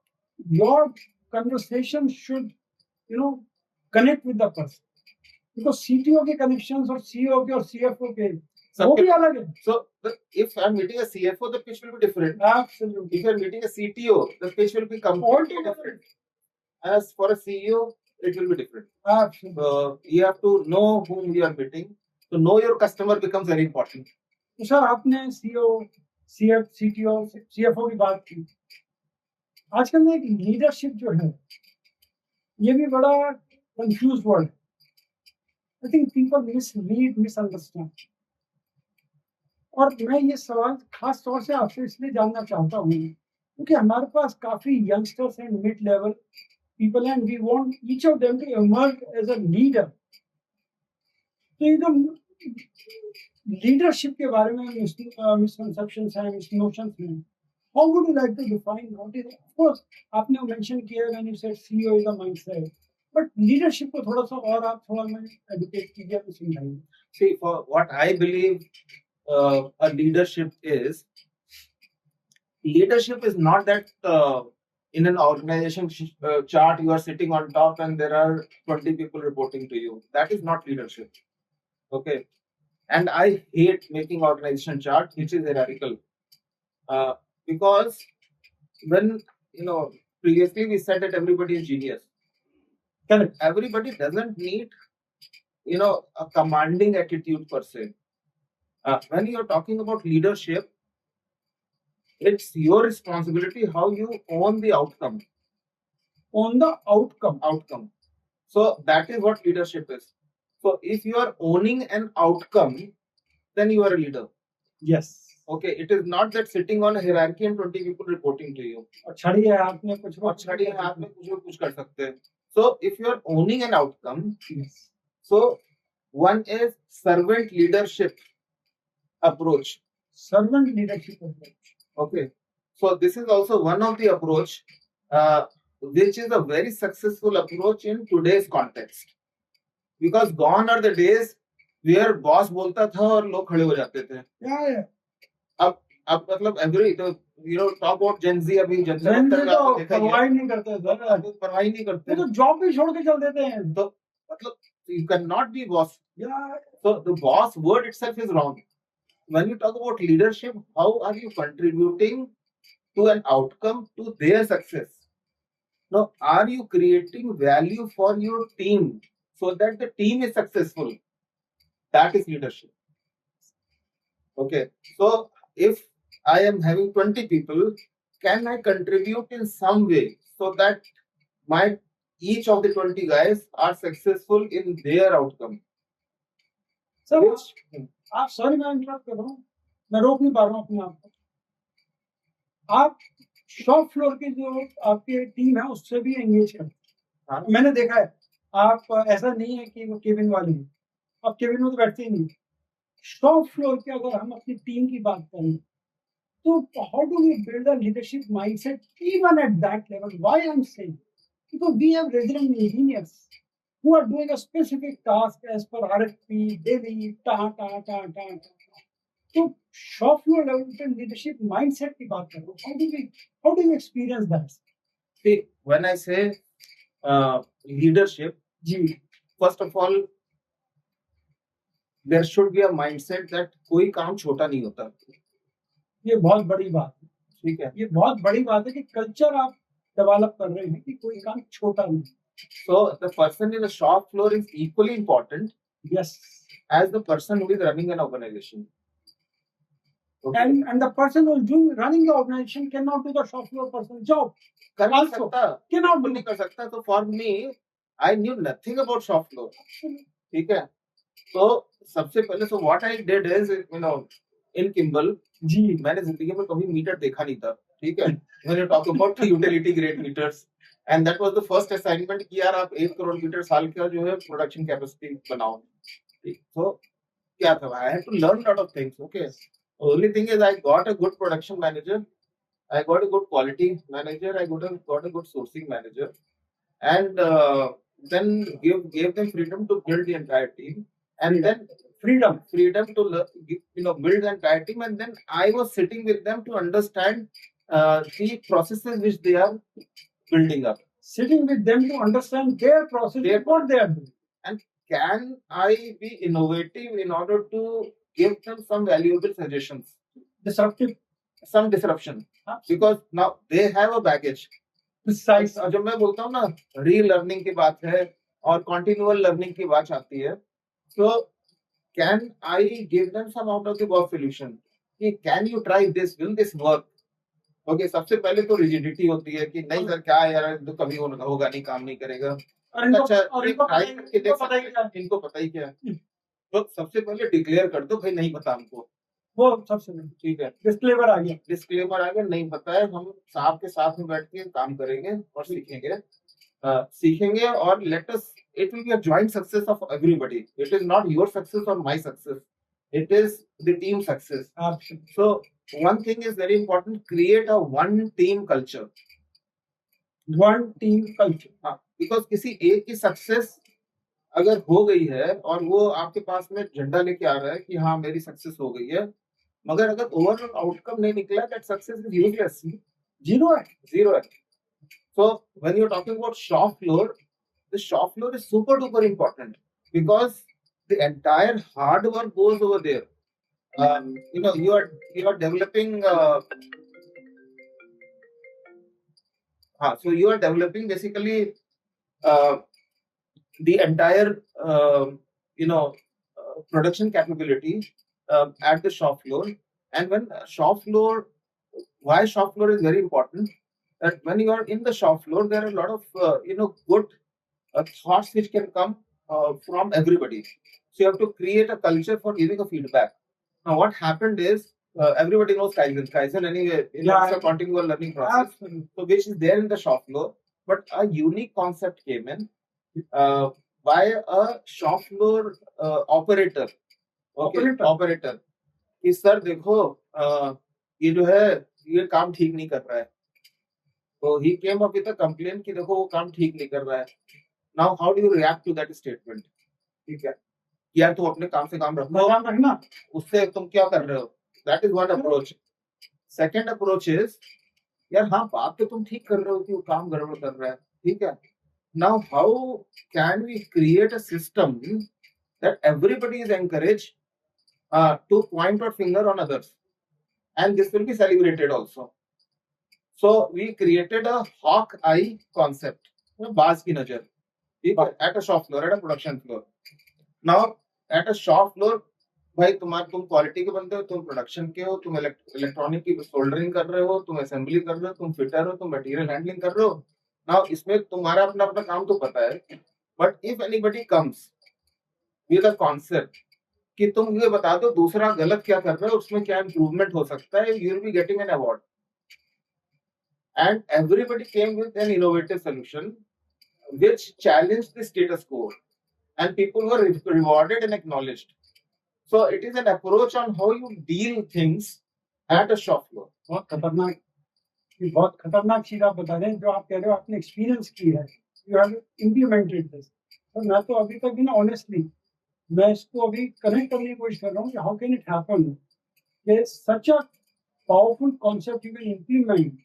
your conversation should connect with the person, because CTO के connections और CEO के और CFO के वो भी अलग है. So if I'm meeting a CFO, the pitch will be different. Absolutely. If you're meeting a CTO, the pitch will be completely different. As for a CEO, it will be different. Absolutely. You have to know whom you are meeting. To know your customer becomes very important. तो sir आपने CEO, CTO, CFO की बात की. आजकल में एक leadership जो है ये भी बड़ा confuse word. I think people misread, misunderstand. और मैं ये सवाल खास तौर से आपसे इसलिए जानना चाहता हूँ क्योंकि हमारे पास काफी youngsters and mid level people and we want each of them to emerge as a leader. तो ये जो लीडरशिप के बारे में मिसकंसेप्शंस हैं, मिसनोशंस हैं, how would you like to define what is? Of course, आपने मेंशन किया when you said CEO is a mindset, but leadership को थोड़ा सा और आप थोड़ा मैं एडुकेट कीजिए, तो समझाइए. See, for what I believe, a leadership is not that in an organization chart you are sitting on top and there are 20 people reporting to you. That is not leadership. Okay, and I hate making organization chart which is hierarchical. Because when previously we said that everybody is genius. Correct. Everybody doesn't need a commanding attitude per se. When you are talking about leadership, it's your responsibility how you own the outcome. Own the outcome. So that is what leadership is. So if you are owning an outcome, then you are a leader. Yes. Okay, it is not that sitting on a hierarchy and 20 people reporting to you. छड़ी है हाथ में कुछ कर सकते हैं. So if you are owning an outcome, Yes. so one is servant leadership approach. Servant leadership approach. Okay. So this is also one of the approach, which is a very successful approach in today's context. Because gone are the days where boss बोलता था और लोग खड़े हो जाते थे. Yeah. अब मतलब every talk about Gen Z अभी Gen Z तो परवाह ही नहीं करते थे. परवाह ही नहीं करते. वो तो जॉब भी छोड़ के चल देते हैं. तो मतलब you cannot be boss. Yeah. So the boss word itself is wrong. When you talk about leadership, how are you contributing to an outcome, to their success? Now, are you creating value for your team so that the team is successful? That is leadership. Okay. So if I am having 20 people, can I contribute in some way so that each of the 20 guys are successful in their outcome? Sir आप sorry मैं interrupt कर रहा हूँ, मैं रोक नहीं पा रहा हूँ अपने आप को. आप शॉप फ्लोर की जो आपकी टीम है उससे भी एंगेज करते हैं. मैंने देखा है आप ऐसा नहीं है कि वो केबिन वाले हैं, आप केबिन में तो बैठते ही नहीं. शॉप फ्लोर की अगर हम अपनी टीम की बात करें तो how do we build a leadership mindset even at that level? Why I am saying because we have resident engineers who are doing a specific task as per RFP daily तो shop floor level पे leadership mindset की बात कर रहा हूँ. How do you experience that? See, when I say leadership, first of all, there should be a mindset that कोई काम छोटा नहीं होता. ये बहुत बड़ी बात है. ठीक है. ये बहुत बड़ी बात है कि कल्चर आप डेवलप कर रहे हैं कि कोई काम छोटा नहीं. So the person in the shop floor is equally important. Yes. As the person who is running an organization. Okay. And the person who is running the organization cannot do the shop floor person's job. कर नहीं सकता. Cannot do. नहीं कर सकता. So for me, I knew nothing about shop floor. ठीक है. तो सबसे पहले so what I did is in Kimbal जी मैंने जिंदगी में कभी मीटर देखा नहीं था. ठीक है. When you talk about utility grade meters, and that was the first assignment कि यार आप 1 करोड़ मीटर साल का जो है प्रोडक्शन कैपेसिटी बनाओ. तो क्या था? I had to learn a lot of things. Okay. Only thing is I got a good production manager, I got a good quality manager, I got a good sourcing manager, and then gave them freedom to build the entire team, and then freedom to build the entire team, and then I was sitting with them to understand the processes which they are building up. Sitting with them to understand their process, what they are doing. And can I be innovative in order to give them some valuable suggestions? Some disruption. Because now they have a baggage. जब मैं बोलता हूँ ना री-लर्निंग की बात है और continual learning की बात आती है, so can I give them some out of the box solution? Can you try this? Will this work? Okay. सबसे पहले तो रिजिडिटी होती है कि नहीं सर क्या यार तो कभी होगा नहीं, काम नहीं करेगा. अच्छा इनको पता ही क्या है. तो सबसे पहले डिक्लेयर कर दो भाई नहीं पता हमको. वो सबसे ठीक है. डिस्क्लेमर आ गया नहीं पता है. हम साहब के साथ में बैठ के काम करेंगे और सीखेंगे और let us it will be a joint success of everybody. It is not your success or my success. It is the team success. Absolutely. So one thing is very important, create a one team culture. One team culture. हाँ, because किसी एक की success अगर हो गई है और वो आपके पास में झंडा लेके आ रहा है कि हाँ मेरी सक्सेस हो गई है, मगर अगर ओवरऑल आउटकम नहीं निकला, that success is useless. Zero है. So when you're talking about shop floor, the shop floor is super duper important because the entire hard work goes over there. You are developing. So you are developing basically the entire production capability at the shop floor. And when why shop floor is very important? That when you are in the shop floor, there are a lot of good thoughts which can come from everybody. So you have to create a culture for giving a feedback. Now what happened is everybody knows Kaizen anyway. It's a continual learning process. So which is there in the shop floor. but a unique concept came in by a shop floor operator. Okay, operator. कि sir देखो ये जो है ये काम ठीक नहीं कर रहा है. तो he came up with a complaint कि देखो वो काम ठीक नहीं कर रहा है. Now how do you react to that statement? ठीक है, यार तुम अपने काम से काम रखना, उससे तुम क्या कर रहे हो? That is one approach. Second approach is यार हाँ बात तो तुम ठीक कर रहे हो कि वो काम गड़बड़ कर रहा है, ठीक है. Now how can we create a system that everybody is encouraged to point our finger on others, and this will be celebrated also. So we created a hawk eye concept, बाज की नजर, ठीक है, at a shop floor, at a production floor. Now at a shop floor, भाई तुम quality के बंदे हो, तुम प्रोडक्शन के हो, तुम इलेक्ट्रॉनिक की सोल्डरिंग कर रहे हो, तुम असेंबली कर रहे हो, तुम फिटर हो, तुम मटेरियल हैंडलिंग कर रहे हो. नाउ इसमें तुम्हारा अपना अपना काम तो पता है, but if anybody comes with a concept कि तुम ये बता दो दूसरा गलत क्या कर रहा है, उसमें क्या इंप्रूवमेंट हो सकता है, you will be getting an award. And everybody came with an innovative solution which challenged the status quo, and people were rewarded and acknowledged. So it is an approach on how you deal things at a shop floor. बहुत खतरनाक चीज आप बता रहे हैं जो आप कह रहे हो आपने एक्सपीरियंस की है, यू हैव इम्प्लीमेंटेड दिस. तो मैं तो अभी तक भी ना ऑनेस्टली मैं इसको अभी कनेक्ट करने की कोशिश कर रहा हूँ कि हाउ कैन इट हैपन कि such a powerful concept you can implement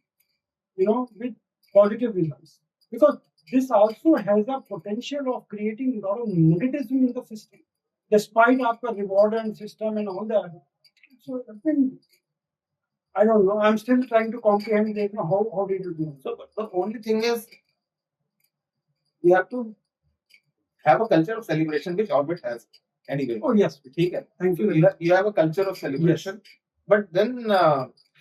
with positive results, because this also has a potential of creating a lot of negativism in the system, despite our reward and system and all that. So I don't know. I'm still trying to comprehend how did you do it. So the only thing is you have to have a culture of celebration, which Orbit has anyway. Oh yes, okay. Thank you. You have a culture of celebration, yes. But then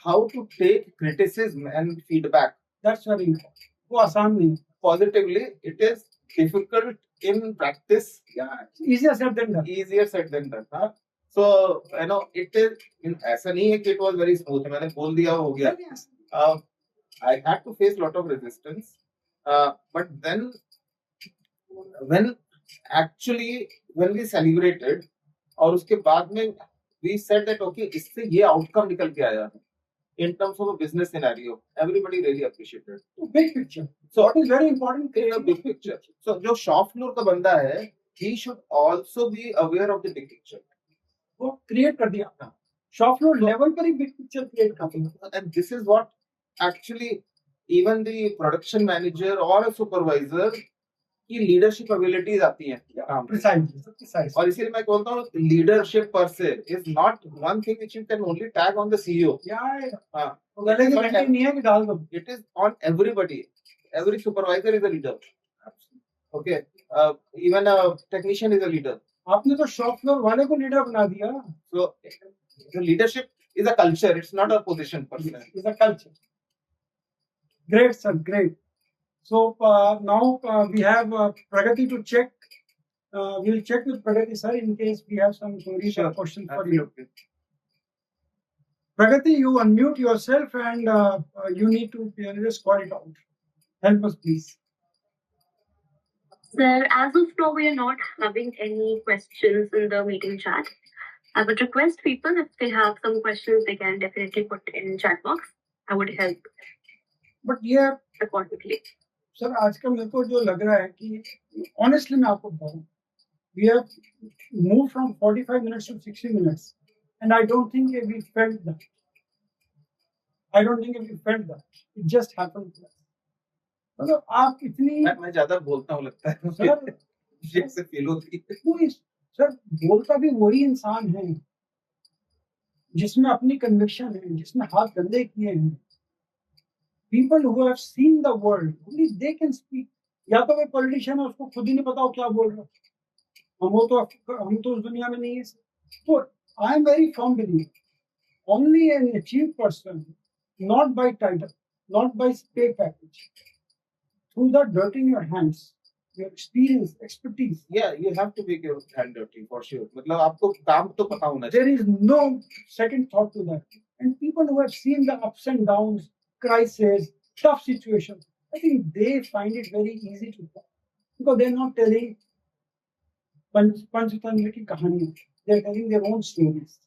how to take criticism and feedback. That's very important. वो आसान नहीं. Positively, it is difficult in practice. Yeah, easier said than done. Easier said than done. Huh? So it is. ऐसा नहीं है कि it was very smooth. मैंने बोल दिया हो गया. Yes. I had to face a lot of resistance. But then when we celebrated और उसके बाद में we said that okay इससे ये outcome निकल के आया है. In terms of a business scenario, everybody really appreciated. Big picture. So what is very important is a big picture. So जो shop floor का बंदा है, he should also be aware of the big picture. वो create कर दिया था. Shop floor level पर ही big picture create कर दिया. And this is what actually even the production manager or a supervisor की लीडरशिप एबिलिटीज आती हैं. और इसीलिए मैं बोलता हूँ लीडरशिप पर से is not one thing which you can only tag on the CEO. It is on everybody. Every supervisor is a leader. Okay, even a technician is a leader. आपने तो शॉप फ्लोर वाले को leader बना दिया. So the leadership is a culture, it's not a position पर से. Is a culture. Great sir, great. So now we have Pragati to check. We'll check with Pragati sir in case we have some queries or questions for you. Pragati, you unmute yourself and you need to just call it out. Help us, please. Sir, as of now, we are not having any questions in the meeting chat. I would request people, if they have some questions, they can definitely put in chat box. I would help. But yeah, accordingly. Sir आजकल मेरे को जो लग रहा है कि honestly मैं आपको बताऊं, we have move from 45 minutes to 60 minutes and I don't think we felt that. It just happened. मतलब आप इतनी मैं ज्यादा बोलता हूं लगता है सर. जैसे फील होती है. सर बोलता भी वही इंसान है जिसमें अपनी कन्विक्शन है, जिसने हाथ गंदे किए हैं. People who have seen the world, only they can speak. या तो कोई पॉलिटिशियन है उसको खुद ही नहीं पता वो क्या बोल रहा है. हम तो उस दुनिया में नहीं है. तो I am very firm believer. Only an achieved person, not by title, not by pay package, through the dirt in your hands, your experience, expertise. Yeah, you have to make your hand dirty for sure. मतलब आपको काम तो पता होना चाहिए. There is no second thought to that. And people who have seen the ups and downs, crisis, tough situations, I think they find it very easy to talk because they're not telling Panchatantra ki kahaniyan. They're telling their own stories.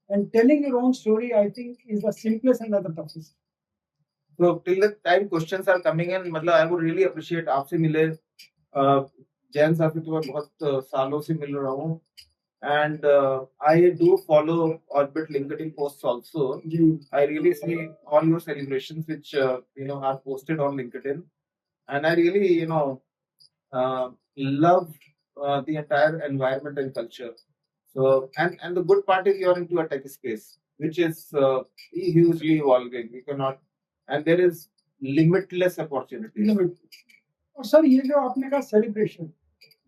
And telling your own story, I think, is the simplest and the toughest. So till the time questions are coming in, मतलब I would really appreciate आपसे मिले जैन साहब से तो मैं बहुत सालों से मिल रहा हूँ and I do follow Orbit LinkedIn posts also. I really see all your celebrations which are posted on LinkedIn, and I really love the entire environment and culture. So and the good part is you're into a tech space which is hugely evolving. You cannot, and there is limitless opportunities. और sir ये जो आपने कहा celebration,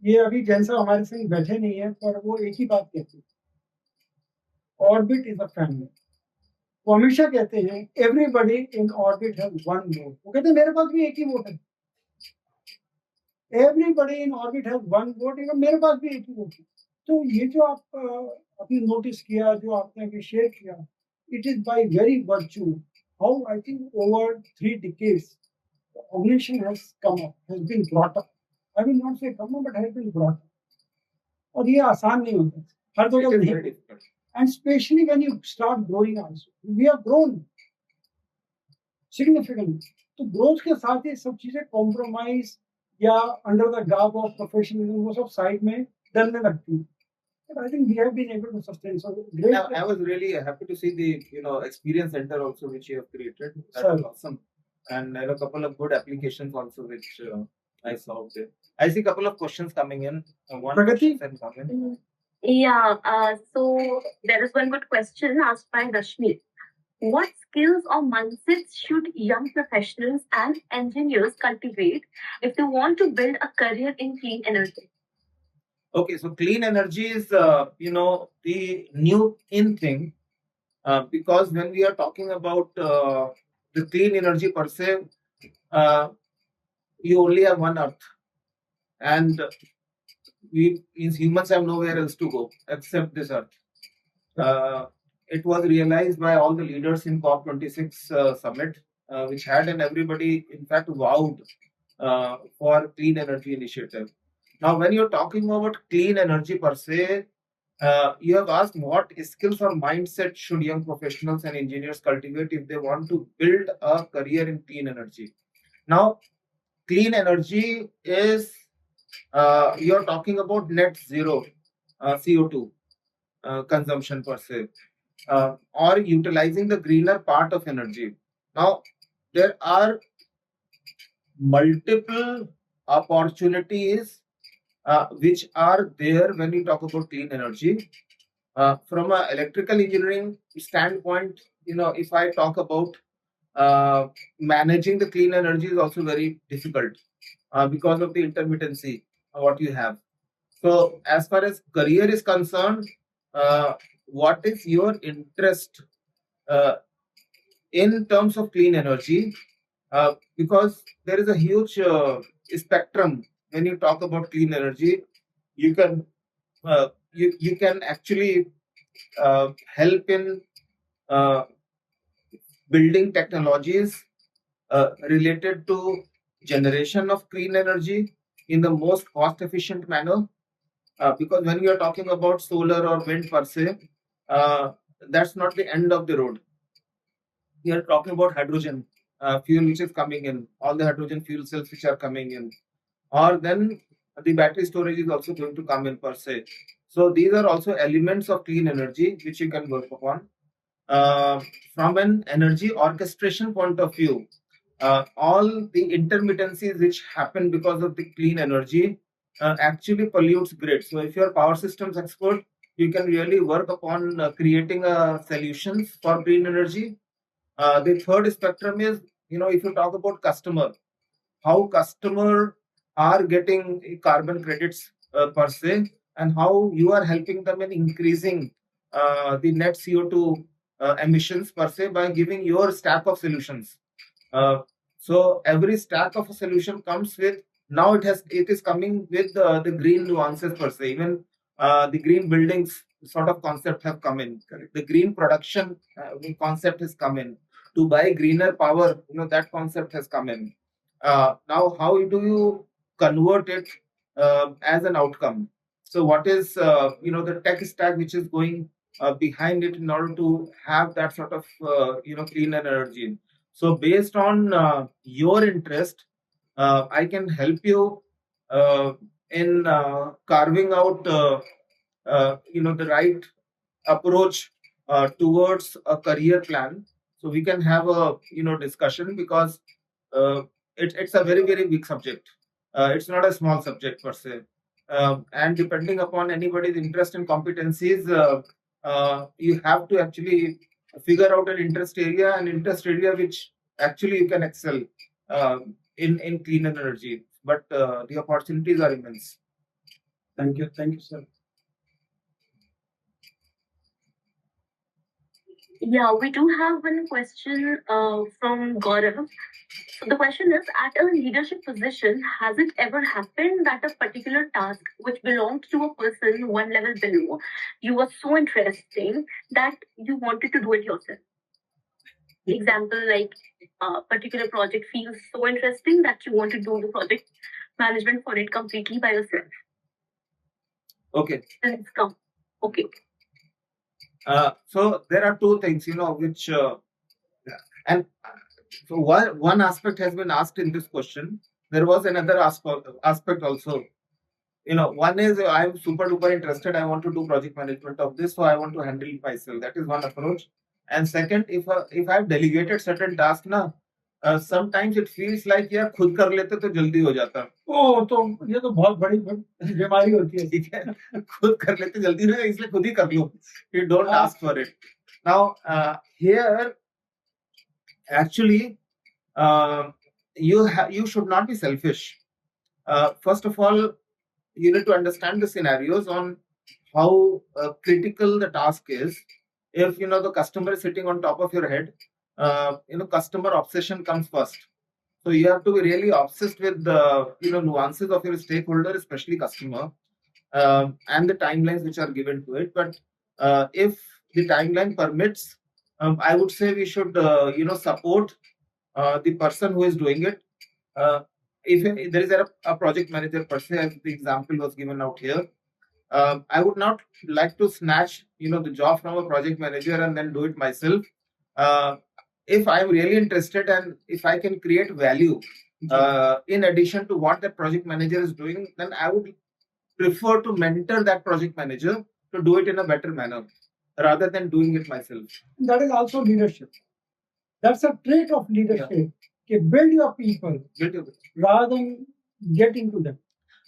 ये अभी जैसा हमारे संग बैठे नहीं है पर वो एक ही बात कहते हैं, ऑर्बिट इज अ फैमिली। वो हमेशा कहते हैं everybody in orbit has one vote. वो कहते हैं मेरे पास भी एक ही वोट है, everybody in orbit has one vote, मेरे पास भी एक ही वोट है। तो ये जो आप अपने नोटिस किया, जो आपने अभी शेयर किया, it is by very virtue how I think over 3 decades the organization has come up, has been brought up. I will not say come up, but has been brought up. और ये आसान नहीं होता हर जगह नहीं, and especially when you start growing also. We have grown significantly. तो growth के साथ ये सब चीजें कॉम्प्रोमाइज या under the garb of professionalism वो सब साइड में डलने लगती हैं. But I think we have been able to sustain. So great. Now, I was really happy to see the experience center also which you have created. That was awesome, and there are a couple of good applications also which I saw there. I see a couple of questions coming in. One question coming in. Yeah. So there is one good question asked by Rashmi. What skills or mindsets should young professionals and engineers cultivate if they want to build a career in clean energy? Okay, so clean energy is the new in thing because when we are talking about the clean energy per se, you only have one Earth, and we humans have nowhere else to go except this Earth. It was realized by all the leaders in COP26 summit, which had and everybody in fact vowed for clean energy initiative. Now, when you're talking about clean energy per se, you have asked what skills or mindset should young professionals and engineers cultivate if they want to build a career in clean energy. Now, clean energy is you're talking about net zero CO2 consumption per se, or utilizing the greener part of energy. Now, there are multiple opportunities which are there when we talk about clean energy. From an electrical engineering standpoint, if I talk about managing the clean energy is also very difficult because of the intermittency what you have. So as far as career is concerned, what is your interest in terms of clean energy? Because there is a huge spectrum. When you talk about clean energy, you can actually help in building technologies related to generation of clean energy in the most cost efficient manner. Because when we are talking about solar or wind per se, that's not the end of the road. We are talking about hydrogen fuel which is coming in, all the hydrogen fuel cells which are coming in, or then the battery storage is also going to come in per se. So these are also elements of clean energy which you can work upon. From an energy orchestration point of view, all the intermittencies which happen because of the clean energy actually pollutes grid. So if you're a power systems expert, you can really work upon creating solutions for green energy. The third spectrum is, if you talk about customer, how customer are getting carbon credits per se, and how you are helping them in increasing the net CO2 emissions per se by giving your stack of solutions. So every stack of a solution comes with, now it is coming with the green nuances per se. Even the green buildings sort of concept have come in. The green production concept has come in. To buy greener power, that concept has come in. Now, how do you convert it as an outcome? So, what is the tech stack which is going behind it in order to have that sort of cleaner energy? So, based on your interest, I can help you in carving out the right approach towards a career plan. So we can have a discussion, because uh, it's a very big subject. It's not a small subject per se. And depending upon anybody's interest and competencies, you have to actually figure out an interest area which actually you can excel in clean energy. But the opportunities are immense. Thank you, sir. Yeah, we do have one question from Gaurav. So the question is, at a leadership position, has it ever happened that a particular task which belonged to a person one level below you was so interesting that you wanted to do it yourself? Example, like a particular project feels so interesting that you want to do the project management for it completely by yourself. Okay. Then come. Okay. So there are two things, which and so one aspect has been asked in this question. There was another aspect also. One is I'm super duper interested. I want to do project management of this, so I want to handle it myself. That is one approach. And second, if I've delegated certain tasks, sometimes it feels like यार खुद कर लेते तो जल्दी हो जाता. ओ तो ये तो बहुत बड़ी बीमारी होती है. ठीक है, खुद कर लेते जल्दी हो जाए, इसलिए खुद ही कर लो. You don't ask for it. Now here actually you should not be selfish. First of all, you need to understand the scenarios on how critical the task is. If the customer is sitting on top of your head, customer obsession comes first. So you have to be really obsessed with the nuances of your stakeholder, especially customer, and the timelines which are given to it. But if the timeline permits, I would say we should support the person who is doing it. If there is a project manager per se, as the example was given out here, I would not like to snatch the job from a project manager and then do it myself. If I'm really interested and if I can create value in addition to what the project manager is doing, then I would prefer to mentor that project manager to do it in a better manner rather than doing it myself. That is also leadership. That's a trait of leadership. Yeah. Build your people rather than get into them.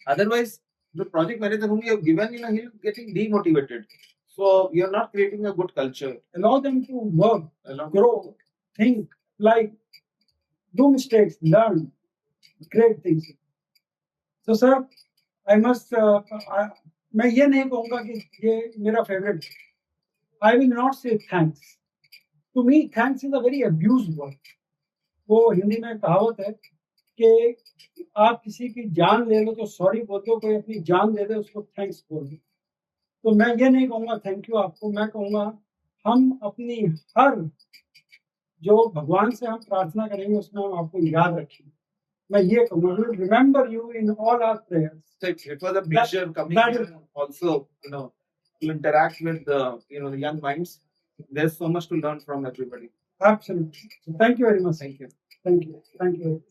Otherwise, the project manager whom you have given, he'll getting demotivated. So you're not creating a good culture. Allow them to work, grow, think, like, do mistakes, learn, great things. So, sir, I must. मैं ये नहीं कहूँगा कि ये मेरा favourite. I will not say thanks. To me, thanks is a very abused word. वो हिंदी में कहावत है कि आप किसी की जान ले लो तो सॉरी बोल दो, कोई अपनी जान दे दे उसको थैंक्स बोल दो. तो मैं ये नहीं कहूँगा थैंक यू आपको, मैं कहूँगा हम अपनी हर जो भगवान से हम प्रार्थना करेंगे उसमें हम आपको याद रखेंगे. मैं ये कहूँगा, we will remember you in all our prayers. It was a pleasure coming here also, to interact with the young minds. There's so much to learn from everybody. Absolutely. So thank you very much. Thank you. Thank you. Thank you.